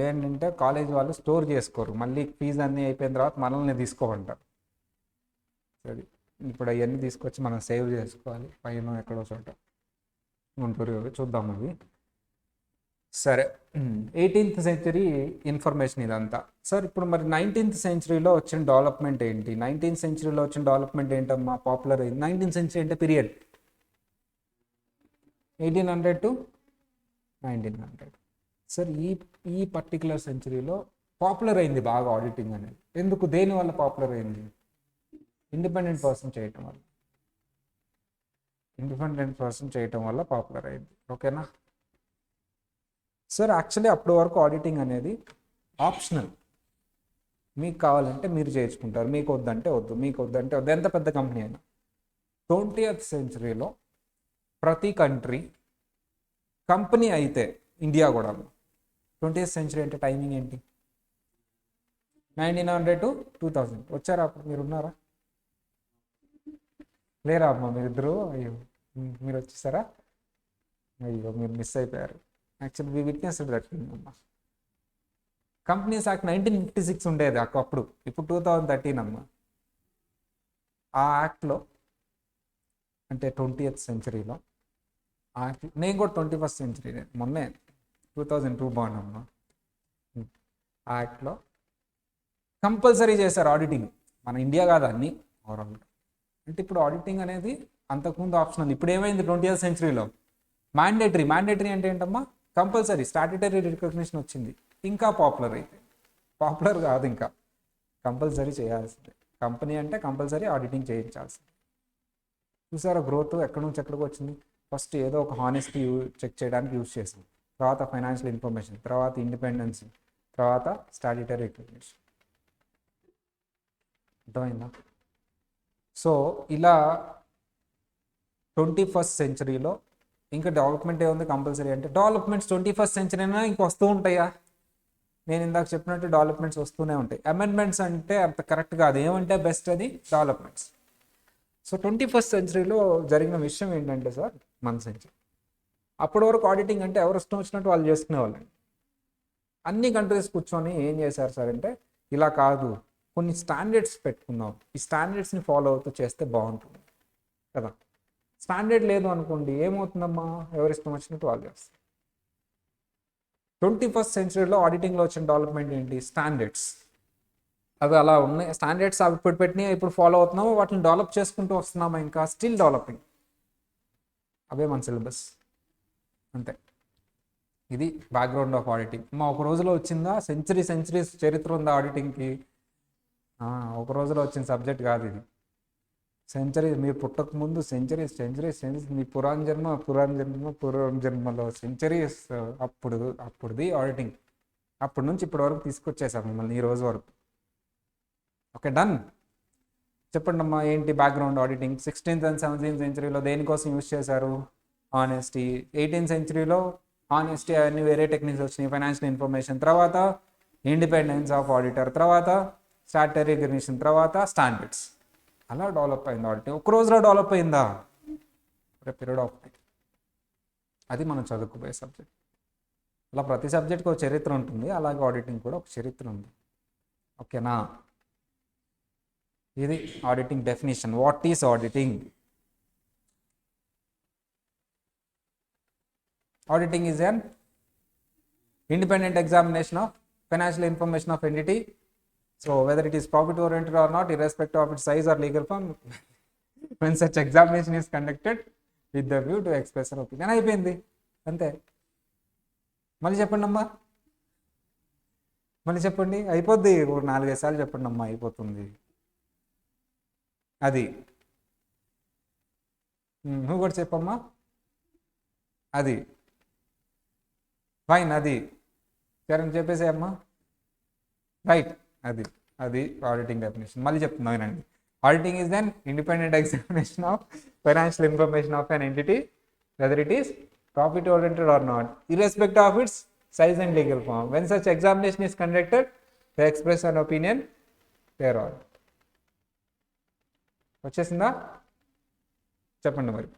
ఏంటంటే కాలేజ్ వాళ్ళు స్టోర్ చేసుకోరు, మళ్ళీ ఫీజు అన్నీ అయిపోయిన తర్వాత మనల్ని తీసుకోమంటారు. సరే, ఇప్పుడు అవన్నీ తీసుకొచ్చి మనం సేవ్ చేసుకోవాలి పైన ఎక్కడో చోట. గుంటూరు చూద్దాం అవి. సరే. 18th సెంచరీ ఇన్ఫర్మేషన్ ఇదంతా. సార్ ఇప్పుడు మరి 19th సెంచరీలో వచ్చిన డెవలప్మెంట్ ఏంటి? 19th సెంచరీలో వచ్చిన డెవలప్మెంట్ ఏంటమ్మా పాపులర్ అయింది? 19th సెంచరీ అంటే పీరియడ్ 1800 టు 1900. సార్ ఈ ఈ పర్టికులర్ సెంచరీలో పాపులర్ అయింది బాగా ఆడిటింగ్ అనేది. ఎందుకు, దేని వల్ల పాపులర్ అయింది? ఇండిపెండెంట్ పర్సన్ చేయటం వల్ల. ఇండిపెండెంట్ పర్సన్ చేయటం వల్ల పాపులర్ అయింది. ఓకేనా సార్? యాక్చువల్లీ అప్పటి వరకు ఆడిటింగ్ అనేది ఆప్షనల్. మీకు కావాలంటే మీరు చేయించుకుంటారు, మీకు వద్దంటే వద్దు, మీకు వద్దంటే వద్దు, ఎంత పెద్ద కంపెనీ అయినా. 20th సెంచరీలో ప్రతి కంట్రీ కంపెనీ అయితే, ఇండియా కూడా. 20th సెంచరీ అంటే టైమింగ్ ఏంటి? 1900 టు 2000. వచ్చారా అప్పుడు? మీరు ఉన్నారా? లేరా అమ్మా మీరిద్దరు? అయ్యో, మీరు వచ్చేసారా? అయ్యో, మీరు మిస్ అయిపోయారు. యాక్చువల్లీ వి విట్నెస్ దట్ అమ్మా. కంపెనీస్ యాక్ట్ 1956 ఉండేది అప్పుడు. ఇప్పుడు 2013 అమ్మా. ఆ యాక్ట్లో అంటే 20th సెంచరీలో ఆ యాక్ట్, నేను కూడా 21st సెంచరీ, మొన్నే 2002 బాన్ అమ్మా. ఆ యాక్ట్లో కంపల్సరీ చేశారు ఆడిటింగ్. మన ఇండియా కాదు, అన్ని ఓవరాల్. అంటే ఇప్పుడు ఆడిటింగ్ అనేది అంతకుముందు ఆప్షనల్, ఇప్పుడు ఏమైంది 20th సెంచరీలో మ్యాండేటరీ. మ్యాండేటరీ అంటే ఏంటమ్మా? కంపల్సరీ. స్టాట్యుటరీ రికగ్నిషన్ వచ్చింది, ఇంకా పాపులర్ అయితే. పాపులర్ కాదు, ఇంకా కంపల్సరీ చేయాల్సిందే. కంపెనీ అంటే కంపల్సరీ ఆడిటింగ్ చేయించాల్సింది. చూసారా గ్రోత్ ఎక్కడి నుంచి ఎక్కడికి వచ్చింది? ఫస్ట్ ఏదో ఒక హానెస్టీ చెక్ చేయడానికి యూజ్ చేసాం, తర్వాత ఫైనాన్షియల్ ఇన్ఫర్మేషన్, తర్వాత ఇండిపెండెన్స్, తర్వాత స్టాట్యుటరీ రికగ్నిషన్. అర్థమైందా? సో ఇలా 21st సెంచరీలో ఇంకా డెవలప్మెంట్ ఏముంది కంపల్సరీ అంటే? డెవలప్మెంట్స్ 21st సెంచరీ అయినా ఇంక వస్తూ ఉంటాయా? నేను ఇందాక చెప్పినట్టు డెవలప్మెంట్స్ వస్తూనే ఉంటాయి. అమెండ్మెంట్స్ అంటే అంత కరెక్ట్ కాదు. ఏమంటే బెస్ట్ అది డెవలప్మెంట్స్. సో 21st సెంచరీలో జరిగిన విషయం ఏంటంటే సార్, మన సెంచరీ అప్పటి వరకు ఆడిటింగ్ అంటే ఎవరు ఇష్టం వచ్చినట్టు వాళ్ళు చేసుకునే వాళ్ళండి. అన్ని కంట్రీస్ కూర్చొని ఏం చేశారు సార్ అంటే, ఇలా కాదు, కొన్ని స్టాండర్డ్స్ పెట్టుకుందాం, ఈ స్టాండర్డ్స్ని ఫాలో అవుతూ చేస్తే బాగుంటుంది కదా. స్టాండర్డ్ లేదు అనుకోండి, ఏమవుతుందమ్మా? ఎవరి ఇష్టం వచ్చినట్టు వాళ్ళు చేస్తారు. 21st సెంచరీలో ఆడిటింగ్లో వచ్చిన డెవలప్మెంట్ ఏంటి? స్టాండర్డ్స్. అవి అలా ఉన్నాయి స్టాండర్డ్స్, అవి ఇప్పుడు పెట్టినాయి, ఇప్పుడు ఫాలో అవుతున్నాము, వాటిని డెవలప్ చేసుకుంటూ వస్తున్నాము, ఇంకా స్టిల్ డెవలపింగ్. అవే మన సిలబస్, అంతే. ఇది బ్యాక్గ్రౌండ్ ఆఫ్ ఆడిటింగ్. మా ఒక రోజులో వచ్చిందా? సెంచరీస్ చరిత్ర ఉందా ఆడిటింగ్కి? ఒక రోజులో వచ్చిన సబ్జెక్ట్ కాదు ఇది. సెంచరీ, మీరు పుట్టక ముందు సెంచరీస్ మీ పురాణ జన్మలో సెంచరీస్. అప్పుడుది ఆడిటింగ్. అప్పటి నుంచి ఇప్పటి వరకు తీసుకొచ్చేసారు మిమ్మల్ని ఈ రోజు వరకు. Okay, done. చెప్పండి అమ్మా, ఏంటి background auditing? 16th and 17th సెంచరీలో దేనికోసం యూజ్ చేశారు? ఆనెస్టీ. 18th సెంచరీలో ఆనెస్టీ అవన్నీ వేరే టెక్నిక్స్ వచ్చినాయి, ఫైనాన్షియల్ ఇన్ఫర్మేషన్, తర్వాత ఇండిపెండెన్స్ ఆఫ్ ఆడిటర్, తర్వాత స్టాట్యుటరీ రికగ్నిషన్, తర్వాత స్టాండర్డ్స్. అలా డెవలప్ అయింది ఆడిటింగ్. ఒక రోజులో డెవలప్ అయిందా? Period of time. అది మనం చదువుకుపోయే సబ్జెక్ట్. అలా ప్రతి సబ్జెక్ట్కి ఒక చరిత్ర ఉంటుంది, అలాగే ఆడిటింగ్ కూడా ఒక చరిత్ర ఉంది. ఓకేనా? ఇది auditing definition. What is auditing? Auditing is an independent examination of financial information of entity So whether it is profit oriented or not, irrespective of its size or legal form, when such examination is conducted with the view to express an opinion. అయిపోయింది అంతే. మళ్ళీ చెప్పండి అమ్మా, మళ్ళీ చెప్పండి, అయిపోద్ది. ఒక 4-5 సార్లు చెప్పండి అమ్మా, అయిపోతుంది. అది నువ్వు కూడా చెప్పమ్మా. అది ఫైన్, అది సరే చెప్పేసేయమ్మా. రైట్, అది ఆడిటింగ్ డెఫినేషన్. మళ్ళీ చెప్తున్నా వినండి. Auditing is then independent examination of financial information of an entity, whether it is profit oriented or not, irrespective of its size and legal form. When such examination is conducted, they express an opinion thereon. వచ్చేసిందా? చెప్పండి మరి.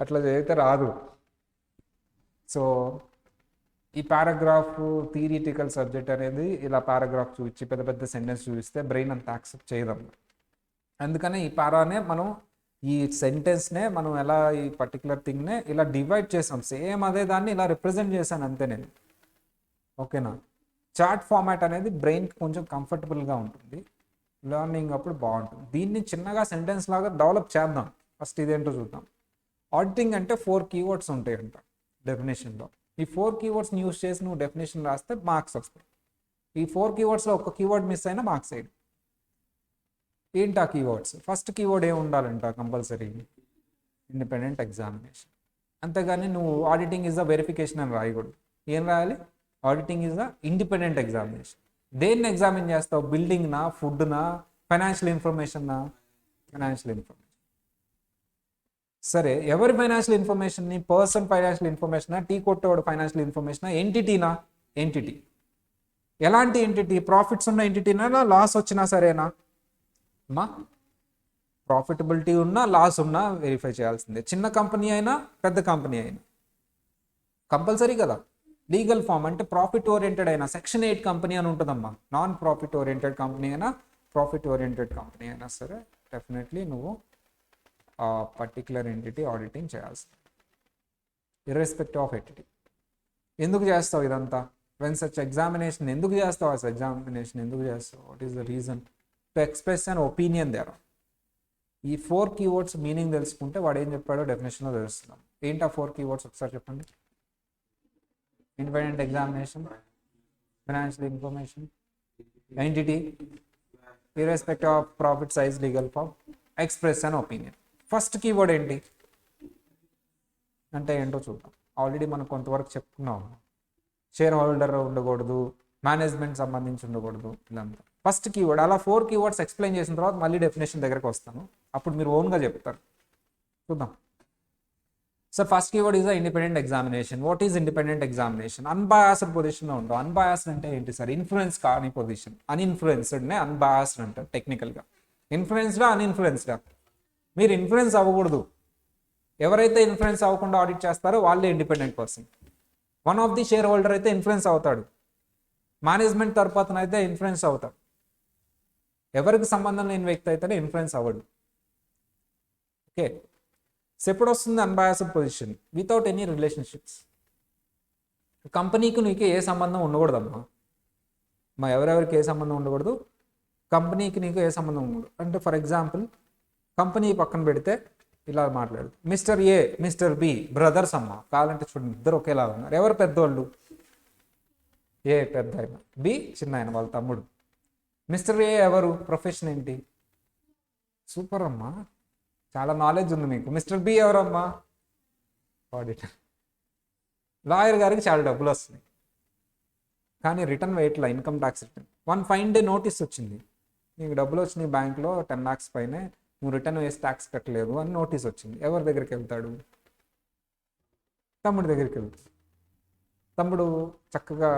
అట్లా చదివితే రాదు. So ఈ paragraph theoretical subject అనేది ఇలా paragraph చూపించి పెద్ద పెద్ద సెంటెన్స్ చూపిస్తే బ్రెయిన్ అంత యాక్సెప్ట్ చేయదాం. అందుకనే ఈ పారానే మనం, ఈ సెంటెన్స్నే మనం ఎలా ఈ పర్టికులర్ థింగ్నే ఇలా డివైడ్ చేసాం. సేమ్ అదే దాన్ని ఇలా రిప్రజెంట్ చేశాను అంతే నేను. ఓకేనా? చార్ట్ ఫార్మాట్ అనేది బ్రెయిన్కి కొంచెం కంఫర్టబుల్గా ఉంటుంది, లెర్నింగ్ అప్పుడు బాగుంటుంది. దీన్ని చిన్నగా సెంటెన్స్ లాగా డెవలప్ చేద్దాం. ఫస్ట్ ఇదేంటో చూద్దాం. ఆడిటింగ్ అంటే 4 keywords ఉంటాయంట డెఫినేషన్లో. ఈ 4 keywordsని యూజ్ చేసి నువ్వు డెఫినేషన్ రాస్తే మార్క్స్ వస్తాయి. ఈ 4 keywordsలో ఒక కీవర్డ్ మిస్ అయినా మార్క్స్ అయ్యి. ఏంటి ఆ కీవర్డ్స్? ఫస్ట్ కీవర్డ్ ఏమి ఉండాలంట కంపల్సరీ? Independent examination. అంతేగాని నువ్వు ఆడిటింగ్ ఈజ్ ద వెరిఫికేషన్ అని రాయకూడదు. ఏం రాయాలి? Auditing is the independent examination. దేన్ని ఎగ్జామిన్ చేస్తావు? బిల్డింగ్నా, ఫుడ్నా, ఫైనాన్షియల్ ఇన్ఫర్మేషన్నా? Financial information. సరే, ఎవరి ఫైనాన్షియల్ ఇన్ఫర్మేషన్ని? పర్సన్ ఫైనాన్షియల్ ఇన్ఫర్మేషనా, టీ కొట్టేవాడు ఫైనాన్షియల్ ఇన్ఫర్మేషనా, ఎంటిటీనా? ఎంటిటీ. ఎలాంటి ఎంటిటీ? ప్రాఫిట్స్ ఉన్న ఎంటిటీనా, లాస్ వచ్చినా సరేనా? అమ్మా, ప్రాఫిటబిలిటీ ఉన్నా లాస్ ఉన్నా వెరిఫై చేయాల్సిందే. చిన్న కంపెనీ అయినా పెద్ద కంపెనీ అయినా కంపల్సరీ కదా. లీగల్ ఫామ్ అంటే ప్రాఫిట్ ఓరియంటెడ్ అయినా సెక్షన్ 8 కంపెనీ అని ఉంటుందమ్మా. నాన్ ప్రాఫిట్ ఓరియంటెడ్ కంపెనీ అయినా ప్రాఫిట్ ఓరియంటెడ్ కంపెనీ అయినా సరే డెఫినెట్లీ నువ్వు ఆ పర్టికులర్ ఎంటిటీ ఆడిటింగ్ చేయాల్సింది, ఇర్రెస్పెక్టివ్ ఆఫ్ ఎంటిటీ. ఎందుకు చేస్తావు ఇదంతా? వెన్ సచ్ ఎగ్జామినేషన్ ఎందుకు చేస్తావు? అసలు ఎగ్జామినేషన్ ఎందుకు చేస్తావు? What is the reason? To express an opinion there. ఈ 4 keywords మీనింగ్ తెలుసుకుంటే వాడు ఏం చెప్పాడో డెఫినేషన్లో తెలుస్తున్నాం. ఏంటి ఆ 4 keywords ఒకసారి చెప్పండి. Independent examination, financial information, entity, irrespective of profit, size, legal form, express an opinion. First keyword ఏంటి అంటే ఏంటో చూద్దాం. ఆల్రెడీ మనం కొంతవరకు చెప్పుకున్నాం. షేర్ హోల్డర్ ఉండకూడదు, మేనేజ్మెంట్ సంబంధించి ఉండకూడదు, ఇదంతా ఫస్ట్ కీవర్డ్. అలా 4 keywords ఎక్స్ప్లెయిన్ చేసిన తర్వాత మళ్ళీ డెఫినేషన్ దగ్గరకు వస్తాను, అప్పుడు మీరు ఓన్గా చెప్తారు. చూద్దాం. So first keyword is the independent examination. What is independent examination? Unbiased పొజిషన్లో ఉండవు. అన్బయాస్డ్ అంటే ఏంటి సార్? ఇన్ఫ్లుయెన్స్ కాని పొజిషన్. అన్ఇన్ఫ్లుయెన్స్డ్నే అన్బయాస్డ్ అంటారు టెక్నికల్గా. ఇన్ఫ్లుయెన్స్డా, అన్ఇన్ఫ్లుయెన్స్డా? మీరు ఇన్ఫ్లుయెన్స్ అవ్వకూడదు. ఎవరైతే ఇన్ఫ్లుయెన్స్ అవ్వకుండా ఆడిట్ చేస్తారో వాళ్ళే independent person. One of the share holder అయితే ఇన్ఫ్లుయెన్స్ అవుతాడు, మేనేజ్మెంట్ తరపున అయితే ఇన్ఫ్లుయెన్స్ అవుతాడు. ఎవరికి సంబంధం లేని వ్యక్తి అయితే ఇన్ఫ్లుయెన్స్ అవ్వడు. ఓకే. సో ఎప్పుడు వస్తుంది unbiased position? Without any relationships. కంపెనీకి నీకు ఏ సంబంధం ఉండకూడదమ్మా. ఎవరెవరికి ఏ సంబంధం ఉండకూడదు? కంపెనీకి నీకు ఏ సంబంధం ఉండదు. అంటే ఫర్ ఎగ్జాంపుల్ కంపెనీ పక్కన పెడితే ఇలా మాట్లాడు. మిస్టర్ ఏ, మిస్టర్ బి బ్రదర్స్ అమ్మ. కావాలంటే చూడండి, ఇద్దరు ఒకేలా ఉన్నారు. ఎవరు పెద్దోళ్ళు? ఏ పెద్ద ఆయన, బి చిన్న ఆయన, వాళ్ళ తమ్ముడు. మిస్టర్ ఏ ఎవరు? ప్రొఫెషన్ ఏంటి? సూపర్ అమ్మా, చాలా నాలెడ్జ్ ఉంది మీకు. మిస్టర్ బి ఎవరమ్మా? ఆడిటర్. లాయర్ గారికి చాలా డబ్బులు వస్తున్నాయి కానీ రిటర్న్ వేయట్లా, income tax return. 1 fine day notice వచ్చింది, నీకు డబ్బులు వచ్చినాయి బ్యాంక్లో 10 lakhs పైనే, నువ్వు రిటర్న్ వేసి ట్యాక్స్ కట్టలేదు అని నోటీస్ వచ్చింది. ఎవరి దగ్గరికి వెళ్తాడు? తమ్ముడి దగ్గరికి వెళ్తాడు. తమ్ముడు చక్కగా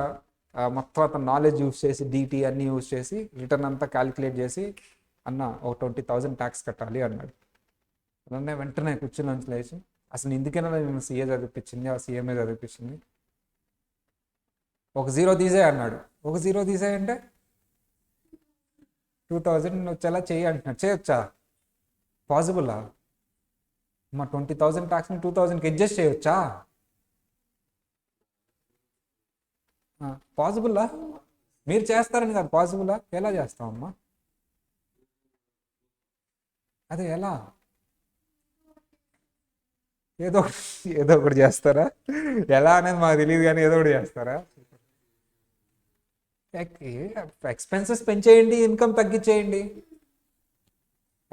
మొత్తం అతను నాలెడ్జ్ యూస్ చేసి డీటీ అన్నీ యూస్ చేసి రిటర్న్ అంతా క్యాలిక్యులేట్ చేసి, అన్న ఒక 20,000 ట్యాక్స్ కట్టాలి అన్నాడు. అన్నీ వెంటనే కూర్చుని లేచి, అసలు ఇందుకైనా నేను సీఏ చదివిపించింది, ఆ సీఎంఏ చదివిపించింది, ఒక 0 తీసే అన్నాడు. ఒక 0 తీసే అంటే 2,000 వచ్చేలా చేయి అంటున్నాడు. చేయొచ్చా? పాసిబుల్లా? మా 20,000 ట్యాక్స్ని 2,000కి అడ్జస్ట్ చేయొచ్చా? పాసిబుల్లా? మీరు చేస్తారని కాదు, పాసిబులా? ఎలా చేస్తామమ్మా? అదే ఎలా? ఏదో ఒకటి చేస్తారా? ఎలా అనేది మాకు తెలియదు కానీ ఏదో ఒకటి చేస్తారా? ఎక్స్పెన్సెస్ పెంచేయండి, ఇన్కమ్ తగ్గించేయండి.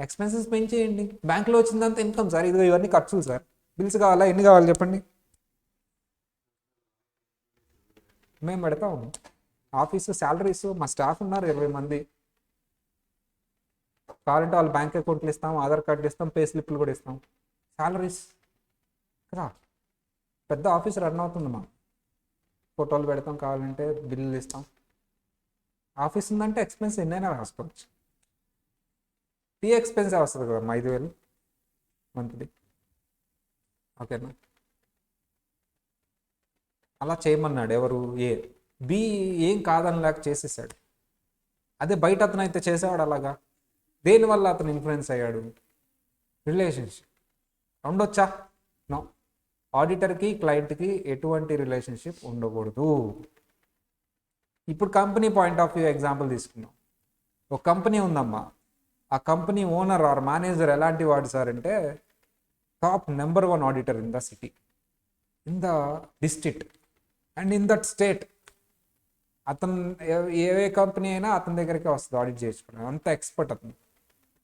ఎక్స్పెన్సెస్ పెంచేయండి, బ్యాంక్లో వచ్చిందంతా ఇన్కమ్ సార్. ఇదిగో ఇవన్నీ ఖర్చులు సార్. బిల్స్ కావాలా? ఎన్ని కావాలి చెప్పండి, మేము పెడతాం. ఆఫీసు శాలరీస్, మా స్టాఫ్ ఉన్నారు 20 మంది. కావాలంటే వాళ్ళు బ్యాంక్ అకౌంట్లు ఇస్తాం, ఆధార్ కార్డులు ఇస్తాం, పే స్లిప్లు కూడా ఇస్తాం. శాలరీస్ కదా, పెద్ద ఆఫీస్ రన్ అవుతుంది మా. ఫోటోలు పెడతాం, కావాలంటే బిల్లులు ఇస్తాం. ఆఫీస్ ఉందంటే ఎక్స్పెన్స్ ఎన్నైనా రాసుకోవచ్చు. టీ ఎక్స్పెన్స్ వస్తుంది కదా 5,000 మంత్లీ. ఓకేనా? అలా చేయమన్నాడు ఎవరు? బి ఏం కాదని లేక చేసేసాడు. అదే బయట అతను అయితే చేసేవాడు అలాగా. దేనివల్ల అతను ఇన్ఫ్లుయెన్స్ అయ్యాడు? రిలేషన్షిప్. ఉండొచ్చా? నో. ఆడిటర్కి క్లయింట్కి ఎటువంటి రిలేషన్షిప్ ఉండకూడదు. ఇప్పుడు company point of view example తీసుకున్నాం. ఒక కంపెనీ ఉందమ్మా, ఆ కంపెనీ ఓనర్ ఆర్ మేనేజర్ ఎలాంటి వాడు సార్ అంటే top number 1 auditor in the city, in the district and in that state. అతను ఏ కంపెనీ అయినా అతని దగ్గరికి వస్తుంది ఆడిట్ చేసుకోవడం, అంత ఎక్స్పర్ట్ అతను.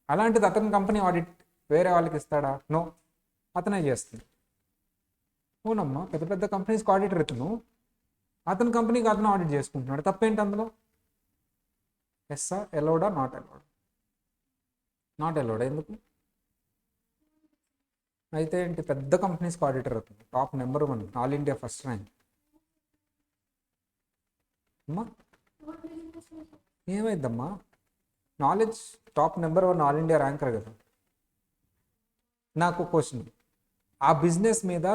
అలాంటిది అతని కంపెనీ ఆడిట్ వేరే వాళ్ళకి ఇస్తాడా? నో, అతనే చేస్తుంది. అవునమ్మా, పెద్ద పెద్ద కంపెనీస్కి ఆడిటర్ ఇతను, అతని కంపెనీకి అతను ఆడిట్ చేసుకుంటున్నాడు. తప్పేంటి అందులో? ఎస్సా? ఎలోడా? నాట్ ఎలోడా? నాట్ ఎలోడా. ఎందుకు? అయితే ఏంటి, పెద్ద కంపెనీస్కి ఆడిటర్ అవుతుంది, top number 1, all India first rank. అమ్మా ఏమైందమ్మా? Knowledge top number 1 all India ranker కదా. నాకు క్వశ్చన్, ఆ బిజినెస్ మీద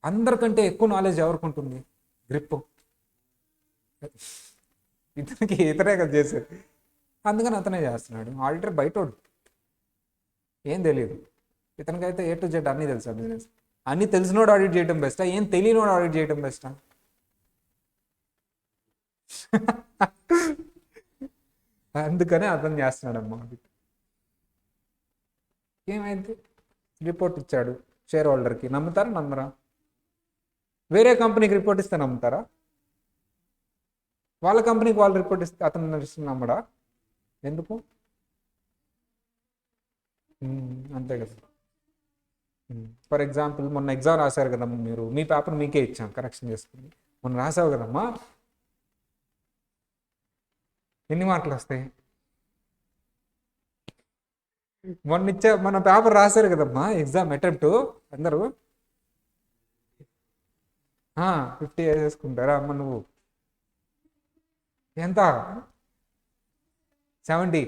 అందరికంటే ఎక్కువ నాలెడ్జ్ ఎవరికి ఉంటుంది? గ్రిప్. ఇతనే కదా చేసేది, అందుకని అతనే చేస్తున్నాడు. ఆడిటర్ బయటోడు, ఏం తెలియదు. ఇతనికైతే A to Z అన్నీ తెలుసా బిజినెస్? అన్నీ తెలిసినోడు ఆడిట్ చేయడం బెస్టా, ఏం తెలియనోడు ఆడిట్ చేయడం బెస్టా? అందుకనే అతను చేస్తున్నాడమ్మా ఆడిట్. ఏమైంది? రిపోర్ట్ ఇచ్చాడు షేర్ హోల్డర్కి, నమ్ముతారా నమ్మరా? వేరే కంపెనీకి రిపోర్ట్ ఇస్తే నమ్ముతారా? వాళ్ళ కంపెనీకి వాళ్ళు రిపోర్ట్ ఇస్తే అతను నమ్మడా? ఎందుకు? అంతే కదా. ఫర్ ఎగ్జాంపుల్ మొన్న ఎగ్జామ్ రాశారు కదమ్మా మీరు, మీ పేపర్ మీకే ఇచ్చాం కరెక్షన్ చేసుకుని. మొన్న రాసావు కదమ్మా, ఎన్ని మార్కులు వస్తాయి? మన పేపర్ రాశారు కదమ్మా, ఎగ్జామ్ అటెంప్ట్ అందరూ 50 వేసేసుకుంటారా అమ్మ? నువ్వు ఎంత? 70,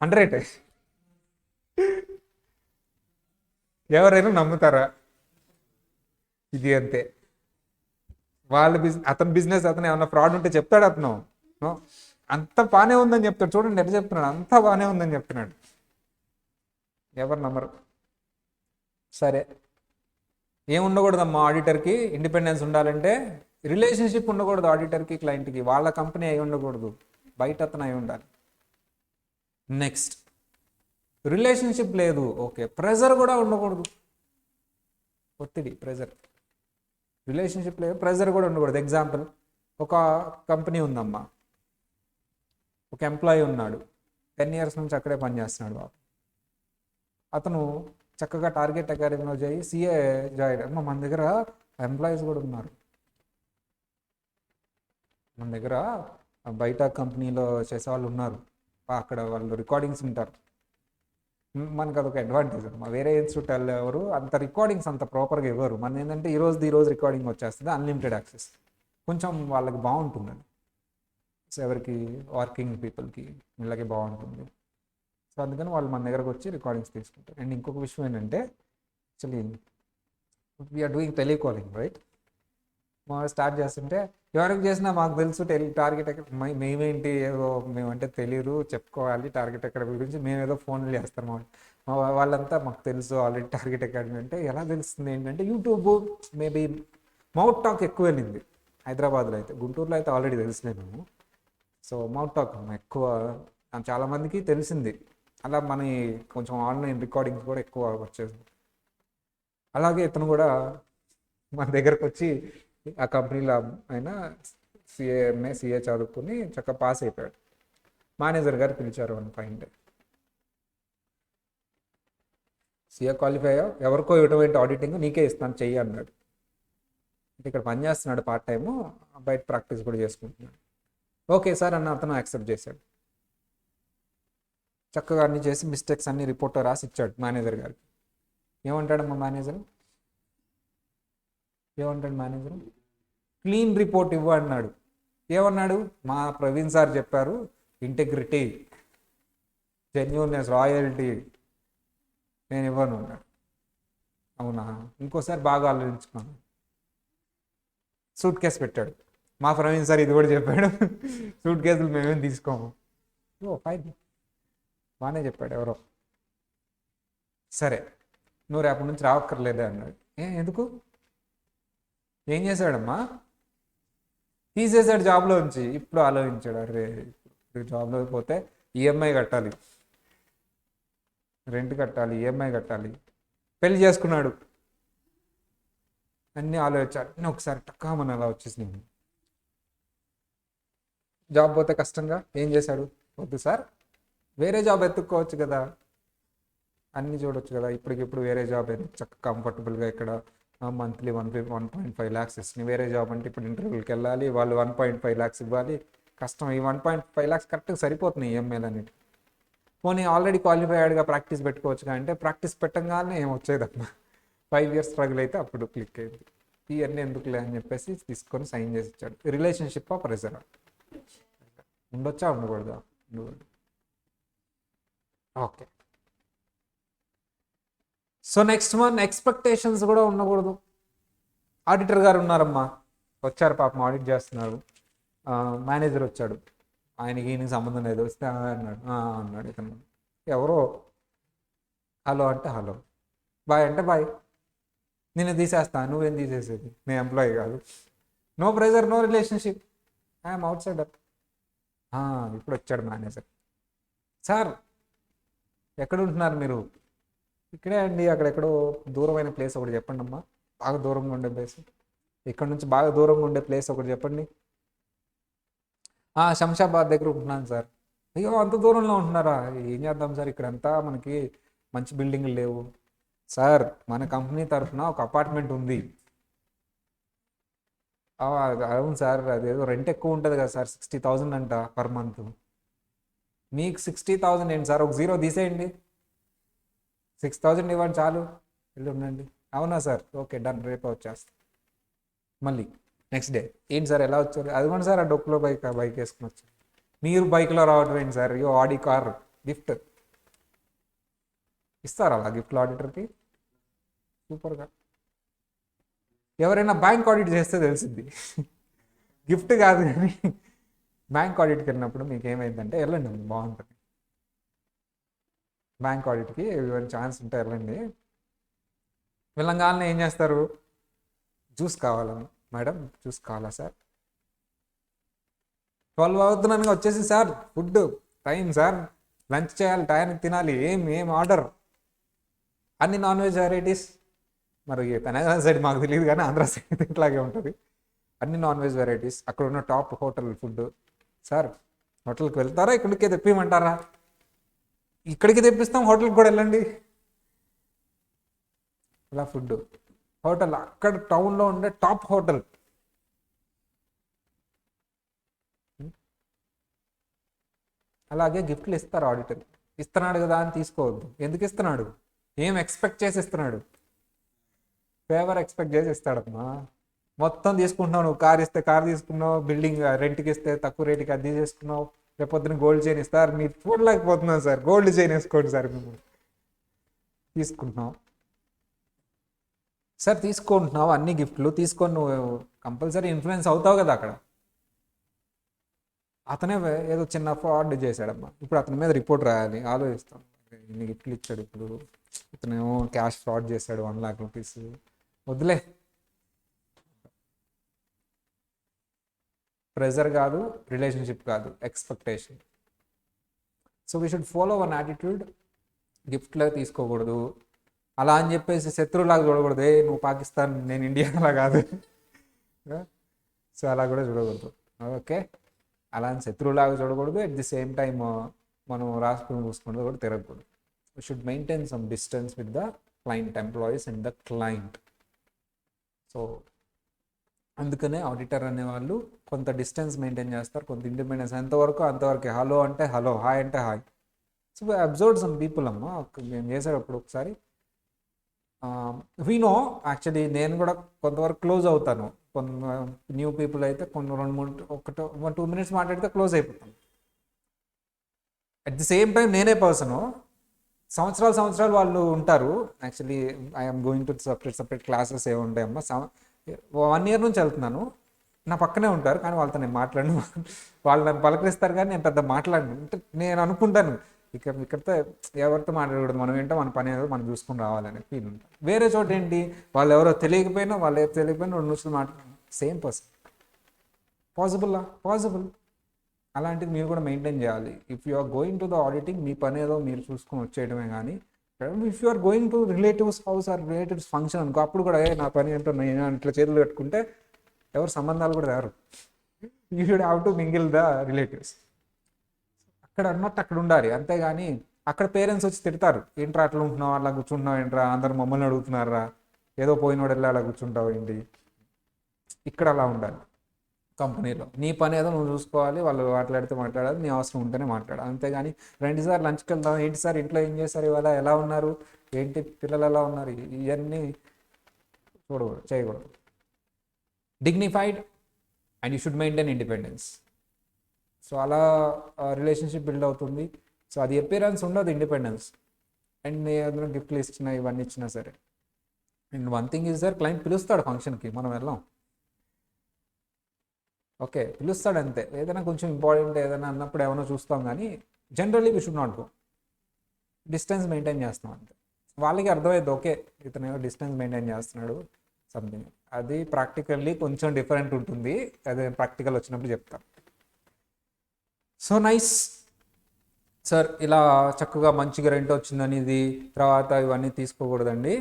100. ఎవరైనా నమ్ముతారా? ఇది అంతే. అతని బిజినెస్, అతను ఏమన్నా ఫ్రాడ్ ఉంటే చెప్తాడు అతను. అంత బాగానే ఉందని చెప్తాడు. చూడండి ఎట్లా చెప్తున్నాడు, అంత బాగానే ఉందని చెప్తున్నాడు. ఎవరు నమ్మరు. సరే, ఏం ఉండకూడదమ్మా ఆడిటర్కి? ఇండిపెండెన్స్ ఉండాలంటే రిలేషన్షిప్ ఉండకూడదు ఆడిటర్కి క్లయింట్కి. వాళ్ళ కంపెనీ అయి ఉండకూడదు, బయట అతను అయి ఉండాలి. నెక్స్ట్, రిలేషన్షిప్ లేదు, ఓకే, ప్రెజర్ కూడా ఉండకూడదు. ఒత్తిడి, ప్రెజర్. రిలేషన్షిప్ లేదు, ప్రెజర్ కూడా ఉండకూడదు. ఎగ్జాంపుల్, ఒక కంపెనీ ఉందమ్మా, ఒక ఎంప్లాయీ ఉన్నాడు, 10 years నుంచి అక్కడే పనిచేస్తున్నాడు బాబు. అతను చక్కగా టార్గెట్ అకాడమీలో చేయి CA జాయిన్. అమ్మ, మన దగ్గర ఎంప్లాయీస్ కూడా ఉన్నారు. మన దగ్గర బయట కంపెనీలో చేసే వాళ్ళు ఉన్నారు, అక్కడ వాళ్ళు రికార్డింగ్స్ ఉంటారు. మనకు అదొక అడ్వాంటేజ్ అమ్మా. వేరే ఇన్స్టిట్యూట్ వాళ్ళు ఎవరు అంత రికార్డింగ్స్ అంత ప్రాపర్గా ఇవ్వరు. మన ఏంటంటే ఈరోజు రికార్డింగ్ వచ్చేస్తుంది, అన్లిమిటెడ్ యాక్సెస్. కొంచెం వాళ్ళకి బాగుంటుంది, సో ఎవరికి వర్కింగ్ పీపుల్కి వీళ్ళకి బాగుంటుంది. సో అందుకని వాళ్ళు మన దగ్గరకు వచ్చి రికార్డింగ్స్ తీసుకుంటారు. అండ్ ఇంకొక విషయం ఏంటంటే, actually we are doing telecalling right. Start చేస్తుంటే ఎవరికి చేసినా మాకు తెలుసు టార్గెట్ ఎక్కడ, మేమేంటి ఏదో మేమంటే తెలియదు చెప్పుకోవాలి టార్గెట్ అకాడమీ గురించి, మేమేదో ఫోన్లు చేస్తాం. వాళ్ళంతా మాకు తెలుసు ఆల్రెడీ టార్గెట్ అకాడమీ అంటే. ఎలా తెలుస్తుంది ఏంటంటే యూట్యూబ్, మేబీ మౌత్ టాక్ ఎక్కువ వెళ్ళింది హైదరాబాద్లో అయితే. గుంటూరులో అయితే ఆల్రెడీ తెలిసినాను. సో మౌత్ టాక్ ఎక్కువ చాలామందికి తెలిసింది. అలా మన కొంచెం ఆన్లైన్ రికార్డింగ్స్ కూడా ఎక్కువ వచ్చేది. అలాగే ఇతను కూడా మన దగ్గరకు వచ్చి ఆ కంపెనీలో అయినా సిఏ చదువుకుని చక్కగా పాస్ అయిపోయాడు. మేనేజర్ గారు పిలిచారు one fine day. CA qualify అయ్యా, ఎవరికో ఇటువంటి ఆడిటింగ్ నీకే ఇస్తాను చెయ్యి అన్నాడు. ఇక్కడ పని చేస్తున్నాడు పార్ట్ టైము, బయట ప్రాక్టీస్ కూడా చేసుకుంటున్నాడు. ఓకే సార్ అన్న అతను యాక్సెప్ట్ చేశాడు. చక్కగా అన్ని చేసి మిస్టేక్స్ అన్ని రిపోర్ట్లో రాసి ఇచ్చాడు మేనేజర్ గారికి. ఏమంటాడు మేనేజర్ క్లీన్ రిపోర్ట్ ఇవ్వు అన్నాడు. ఏమన్నాడు? మా ప్రవీణ్ సార్ చెప్పారు ఇంటెగ్రిటీ, జెన్యూన్నెస్, రాయల్టీ నేను ఇవ్వను అన్నాడు. అవునా, ఇంకోసారి బాగా ఆలోచించుకున్నాను. సూట్ కేసు పెట్టాడు. మా ప్రవీణ్ సార్ ఇది కూడా చెప్పాడు, సూట్ కేసులు మేమేం తీసుకోము. ఓ ఫైన్, బాగానే చెప్పాడు ఎవరో. సరే నువ్వు రేపటి నుంచి రావక్కర్లేదే అన్నాడు. ఎందుకు? ఏం చేశాడమ్మా? తీసేశాడు జాబ్లో నుంచి. ఇప్పుడు ఆలోచించాడు, అరే ఇప్పుడు జాబ్లో పోతే ఈఎంఐ కట్టాలి, రెంట్ కట్టాలి, ఈఎంఐ కట్టాలి, పెళ్లి చేసుకున్నాడు, అన్నీ ఆలోచించాడు. అన్నీ ఒకసారి టక్కామని అలా వచ్చేసింది. జాబ్ పోతే కష్టంగా ఏం చేశాడు? వద్దు సార్, వేరే జాబ్ ఎత్తుక్కోవచ్చు కదా, అన్నీ చూడొచ్చు కదా, ఇప్పటికిప్పుడు వేరే జాబ్ చక్కగా కంఫర్టబుల్గా ఇక్కడ మంత్లీ 1.5 lakhs ఇస్తుంది. వేరే జాబ్ అంటే ఇప్పుడు ఇంటర్వ్యూకి వెళ్ళాలి, వాళ్ళు 1.5 lakhs ఇవ్వాలి, కష్టం. ఈ 1.5 lakhs కరెక్ట్గా సరిపోతున్నాయి ఈఎంఐలు అన్నిటి. పోనీ ఆల్రెడీ క్వాలిఫై అయ్యాడుగా, ప్రాక్టీస్ పెట్టుకోవచ్చుగా అంటే ప్రాక్టీస్ పెట్టంగానే ఏం వచ్చేదమ్మా. 5 years స్ట్రగుల్ అయితే అప్పుడు క్లిక్ అయింది. ఇవన్నీ ఎందుకులే అని చెప్పేసి తీసుకొని సైన్ చేసి ఇచ్చాడు. రిలేషన్షిప్ ప్రెజర్ ఉండొచ్చా, ఉండకూడదా? ఉండకూడదు. Okay. So next one, expectations కూడా ఉండకూడదు. ఆడిటర్ గారు ఉన్నారమ్మా, వచ్చారు పాపం, ఆడిట్ చేస్తున్నారు. మేనేజర్ వచ్చాడు, ఆయనకి ఈయనకి సంబంధం లేదు, వస్తే అన్నాడు ఇతను. ఎవరో హలో అంటే హలో, బాయ్ అంటే బాయ్, నేను తీసేస్తా, నువ్వేం తీసేసేది, నేను ఎంప్లాయీ కాదు. No pressure, no relationship, I'm outsider. ఇప్పుడు వచ్చాడు మేనేజర్. సార్ ఎక్కడ ఉంటున్నారు మీరు? ఇక్కడే అండి, అక్కడెక్కడో దూరమైన ప్లేస్ ఒకటి చెప్పండి అమ్మా, బాగా దూరంగా ఉండే ప్లేస్, ఇక్కడ నుంచి బాగా దూరంగా ఉండే ప్లేస్ ఒకటి చెప్పండి. శంషాబాద్ దగ్గర ఉంటున్నాను సార్. అయ్యో అంత దూరంలో ఉంటున్నారా? ఏం చేద్దాం సార్, ఇక్కడంతా మనకి మంచి బిల్డింగ్లు లేవు సార్, మన కంపెనీ తరఫున ఒక అపార్ట్మెంట్ ఉంది. అవును సార్, అదేదో రెంట్ ఎక్కువ ఉంటుంది కదా సార్, 60,000 అంట పర్ మంత్. మీకు 60,000 ఏంటి సార్, ఒక 0 తీసేయండి, 6,000 ఇవ్వండి చాలు, వెళ్ళి ఉండండి. అవునా సార్, ఓకే డన్, రేపు వచ్చేస్తా. మళ్ళీ నెక్స్ట్ డే, ఏంటి సార్ ఎలా వచ్చారు? అదిగోండి సార్, ఆ డొక్కులో బైక్ వేసుకుని వచ్చారు. మీరు బైక్లో రావడం ఏంటి సార్? అయ్యో ఆడి కార్ గిఫ్ట్ ఇస్తారా అలా గిఫ్ట్లు ఆడిటర్కి? సూపర్గా. ఎవరైనా బ్యాంక్ ఆడిట్ చేస్తే తెలిసింది, గిఫ్ట్ కాదు కానీ బ్యాంక్ ఆడిట్కి వెళ్ళినప్పుడు మీకు ఏమైందంటే వెళ్ళండి, బాగుంటుంది. బ్యాంక్ ఆడిట్కి ఛాన్స్ ఉంటే వెళ్ళండి. వెళ్ళంగానే ఏం చేస్తారు? జ్యూస్ కావాలా మేడం, జ్యూస్ కావాలా సార్? 12 అవుతున్నాను వచ్చేసి sir, food time sir, lunch చేయాలి, టైంకి తినాలి, ఏం ఆర్డర్, అన్ని నాన్ వెజ్ వెరైటీస్. మరి తెలంగాణ సైడ్ మాకు తెలియదు కానీ ఆంధ్ర సైడ్ ఇట్లాగే ఉంటుంది, అన్ని నాన్ వెజ్ వెరైటీస్, అక్కడ ఉన్న టాప్ హోటల్ ఫుడ్. సార్ హోటల్కి వెళ్తారా, ఇక్కడికే తెప్పిమంటారా? ఇక్కడికి తెప్పిస్తాం, హోటల్కి కూడా వెళ్ళండి. ఇలా ఫుడ్ హోటల్, అక్కడ టౌన్లో ఉండే టాప్ హోటల్. అలాగే గిఫ్ట్లు ఇస్తారు ఆడిటర్. ఇస్తున్నాడు కదా అని తీసుకోవద్దు. ఎందుకు ఇస్తున్నాడు? ఏం ఎక్స్పెక్ట్ చేసి ఇస్తున్నాడు? ఫేవర్ ఎక్స్పెక్ట్ చేసి ఇస్తాడమ్మా. మొత్తం తీసుకుంటున్నావు, నువ్వు కార్ ఇస్తే కార్ తీసుకున్నావు, బిల్డింగ్ రెంట్కి ఇస్తే తక్కువ రేటుకి అది తీసుకున్నావు, రేపొద్దున గోల్డ్ చైన్ ఇస్తారు, మీరు చూడలేకపోతున్నాం సార్, గోల్డ్ చైన్ వేసుకోండి సార్, మేము తీసుకుంటున్నాం సార్, తీసుకుంటున్నావు అన్ని గిఫ్ట్లు తీసుకొని నువ్వు కంపల్సరీ ఇన్ఫ్లుయెన్స్ అవుతావు కదా అక్కడ. అతనే ఏదో చిన్న ఫ్రాడ్ చేశాడమ్మా, ఇప్పుడు అతని మీద రిపోర్ట్ రాయాలి, ఆలోచిస్తాం, ఇన్ని గిఫ్ట్లు ఇచ్చాడు, ఇప్పుడు ఇతనేమో క్యాష్ ఫ్రాడ్ చేశాడు 1 lakh rupees, వద్దులే. ప్రెజర్ కాదు, రిలేషన్షిప్ కాదు, expectation. So we should follow one attitude. గిఫ్ట్లో తీసుకోకూడదు, అలా అని చెప్పేసి శత్రువులాగా చూడకూడదు. ఏ నువ్వు పాకిస్తాన్, నేను ఇండియా అలా కాదు. సో అలా కూడా చూడకూడదు. ఓకే, అలా అని శత్రువులాగా చూడకూడదు. అట్ ది సేమ్ టైమ్ మనం రాసుకుని చూసుకుంటూ కూడా తిరగకూడదు. We should maintain some distance with the client, employees and the client. So అందుకనే ఆడిటర్ అనేవాళ్ళు కొంత డిస్టెన్స్ మెయింటైన్ చేస్తారు, కొంత ఇండిపెండెన్స్. ఎంతవరకు అంతవరకే. హలో అంటే హలో, హాయ్ అంటే hi. So observe some people అమ్మ. మేము చేసేటప్పుడు ఒకసారి నో యాక్చువల్లీ నేను కూడా కొంతవరకు క్లోజ్ అవుతాను. కొంత న్యూ పీపుల్ అయితే కొన్ని 2 minutes మాట్లాడితే క్లోజ్ అయిపోతాను. అట్ ది సేమ్ టైం నేనే పర్సను, సంవత్సరాలు వాళ్ళు ఉంటారు. Actually I'm going to separate classes ఏమి ఉంటాయమ్మా. 1 year నుంచి వెళ్తున్నాను. నా పక్కనే ఉంటారు కానీ వాళ్ళతో నేను మాట్లాడను. వాళ్ళు నన్ను పలకరిస్తారు కానీ నేను పెద్ద మాట్లాడను. అంటే నేను అనుకుంటాను ఇక్కడితో ఎవరితో మాట్లాడకూడదు, మనం ఏంటో మన పని ఏదో మనం చూసుకుని రావాలని ఫీల్ ఉంటుంది. వేరే చోట ఏంటి, వాళ్ళు ఎవరో తెలియకపోయినా 2 నిమిషాలు మాట్లాడారు, సేమ్ పర్సన్. పాసిబుల్. అలాంటిది మీరు కూడా మెయింటైన్ చేయాలి. If you are going to the auditing, మీ పని ఏదో మీరు చూసుకొని వచ్చేయడమే. కానీ if you are going to relatives house or relatives function అనుకో, అప్పుడు కూడా నా పని ఏంటో నేను ఇట్లా చేతులు కట్టుకుంటే ఎవరు సంబంధాలు కూడా రారు. You should have to mingle the relatives. అక్కడ అన్నట్టు అక్కడ ఉండాలి, అంతేగాని అక్కడ పేరెంట్స్ వచ్చి తిడతారు, ఏంట్రా అట్లా ఉంటున్నావు, అలా కూర్చుంటున్నావు ఏంట్రా, అందరు మమ్మల్ని అడుగుతున్నారా, ఏదో పోయినోడు వెళ్ళి అలా కూర్చుంటావు ఏంటి. ఇక్కడ అలా ఉండాలి. కంపెనీలో నీ పని ఏదో నువ్వు చూసుకోవాలి, వాళ్ళు మాట్లాడాలి, నీ అవసరం ఉంటేనే మాట్లాడాలి. అంతేగాని రండి సార్ లంచ్కి వెళ్దాం, ఏంటి సార్ ఇంట్లో ఏం చేస్తారు, ఇవాళ ఎలా ఉన్నారు, ఏంటి పిల్లలు ఎలా ఉన్నారు, ఇవన్నీ చేయకూడదు. Dignified and you should maintain independence. So అలా రిలేషన్షిప్ బిల్డ్ అవుతుంది. సో అది అపియరెన్స్ ఉండదు, ఇండిపెండెన్స్. అండ్ ఏదైనా గిఫ్ట్లు ఇచ్చినా ఇవన్నీ ఇచ్చినా సరే. And one thing is there, client పిలుస్తాడు ఫంక్షన్కి, మనం వెళ్ళాం. ఓకే, పిలుస్తాడు అంతే. ఏదైనా కొంచెం ఇంపార్టెంట్ ఏదైనా అన్నప్పుడు ఏమైనా చూస్తాం, కానీ generally we should not go. Distance maintain చేస్తాం అంతే. వాళ్ళకి అర్థమైంది, ఓకే ఇతను ఏదో డిస్టెన్స్ మెయింటైన్ చేస్తున్నాడు సంథింగ్. అది ప్రాక్టికల్లీ కొంచెం డిఫరెంట్ ఉంటుంది, అదే ప్రాక్టికల్ వచ్చినప్పుడు చెప్తాను. సో నైస్ సార్, ఇలా చక్కగా మంచిగా రెంట్ వచ్చిందని ఇది తర్వాత ఇవన్నీ తీసుకోకూడదండి,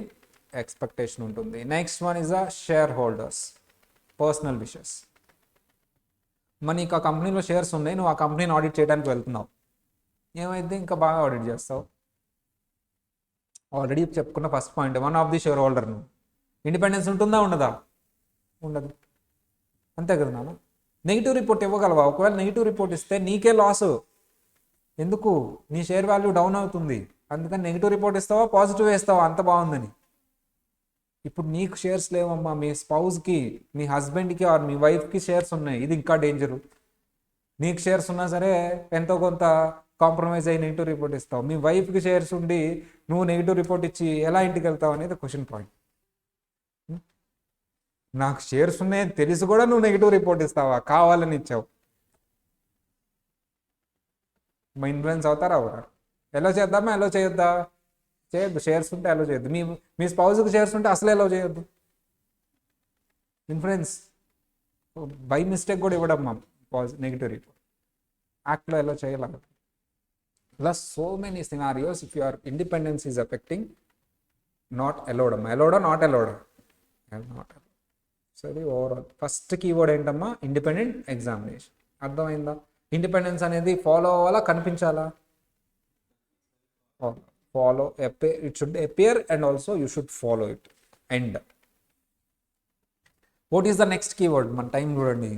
ఎక్స్పెక్టేషన్ ఉంటుంది. Next one is the share holders, personal wishes. నీకు ఆ కంపెనీలో షేర్స్ ఉన్నాయి, నువ్వు ఆ కంపెనీని ఆడిట్ చేయడానికి వెళ్తున్నావు, ఏమైతే ఇంకా బాగా ఆడిట్ చేస్తావు. ఆల్రెడీ చెప్పుకున్న first point, one of the shareholder. నువ్వు ఇండిపెండెన్స్ ఉంటుందా ఉండదా? ఉండదు, అంతే కదా నాన్న. నెగిటివ్ రిపోర్ట్ ఇవ్వగలవా? ఒకవేళ నెగిటివ్ రిపోర్ట్ ఇస్తే నీకే లాసు. ఎందుకు? నీ షేర్ వాల్యూ డౌన్ అవుతుంది. అందుకని నెగిటివ్ రిపోర్ట్ ఇస్తావా, పాజిటివ్ వేస్తావా, అంత బాగుందని. ఇప్పుడు నీకు షేర్స్ లేవమ్మా, మీ స్పౌస్కి, మీ హస్బెండ్కి ఆర్ మీ వైఫ్కి షేర్స్ ఉన్నాయి, ఇది ఇంకా డేంజరు. నీకు షేర్స్ ఉన్నా సరే ఎంతో కొంత కాంప్రమైజ్ అయ్యి నెగిటివ్ రిపోర్ట్ ఇస్తావు. మీ వైఫ్కి షేర్స్ ఉండి నువ్వు నెగిటివ్ రిపోర్ట్ ఇచ్చి ఎలా ఇంటికి వెళ్తావు అనేది క్వశ్చన్ పాయింట్. నాకు షేర్స్ ఉన్నాయని తెలిసి కూడా నువ్వు నెగిటివ్ రిపోర్ట్ ఇస్తావా? కావాలని ఇచ్చావు. మా ఇన్ఫ్లుయెన్స్ అవుతారా అవరా? ఎలా చేద్దామా, ఎలా చేయొద్దా? చేయొద్దు. షేర్స్ ఉంటే అలో చేయొద్దు. మీ స్పౌజ్కి షేర్స్ ఉంటే అసలు ఎలా చేయొద్దు. ఇన్ఫ్లుయెన్స్ బై మిస్టేక్ కూడా ఇవ్వడం మా నెగిటివ్ రిపోర్ట్ యాక్ట్లో ఎలా చేయాలి. ఇలా so many scenarios if your independence is affecting, not allowed అమ్మా. అలౌడా, నాట్ అలౌడా? నాట్. సో ఇది ఓవరాల్ ఫస్ట్ కీవర్డ్ ఏంటమ్మా, ఇండిపెండెంట్ ఎగ్జామినేషన్. అర్థమైందా? ఇండిపెండెన్స్ అనేది ఫాలో అవ్వాలా, కనిపించాలా? Follow, it should appear and also you should follow it. And what is the next keyword? మన టైం చూడండి,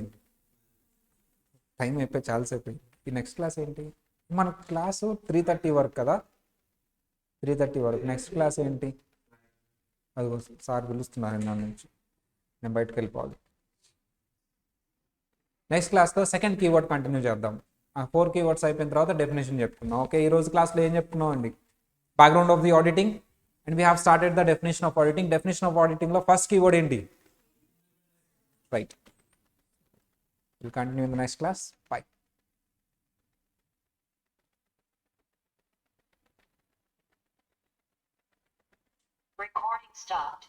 టైం అయిపోయి చాలాసేపు. ఈ నెక్స్ట్ క్లాస్ ఏంటి? మన క్లాసు 3:30 వరకు కదా, 3:30 వరకు. నెక్స్ట్ క్లాస్ ఏంటి? అది సార్ పిలుస్తున్నారు నా నుంచి, నేను బయటకు వెళ్ళిపోవాలి. నెక్స్ట్ క్లాస్లో సెకండ్ కీవర్డ్ కంటిన్యూ చేద్దాం. ఆ 4 కీవర్డ్స్ అయిపోయిన తర్వాత డెఫినేషన్ చెప్తున్నాం. ఓకే, ఈరోజు క్లాస్లో ఏం చెప్తున్నాం అండి? Background of the auditing and we have started the definition of auditing. Definition of ఆడిటింగ్లో ఫస్ట్ కీవర్డ్ ఏంటి? Right. Will continue in the next class. Bye. Recording stopped.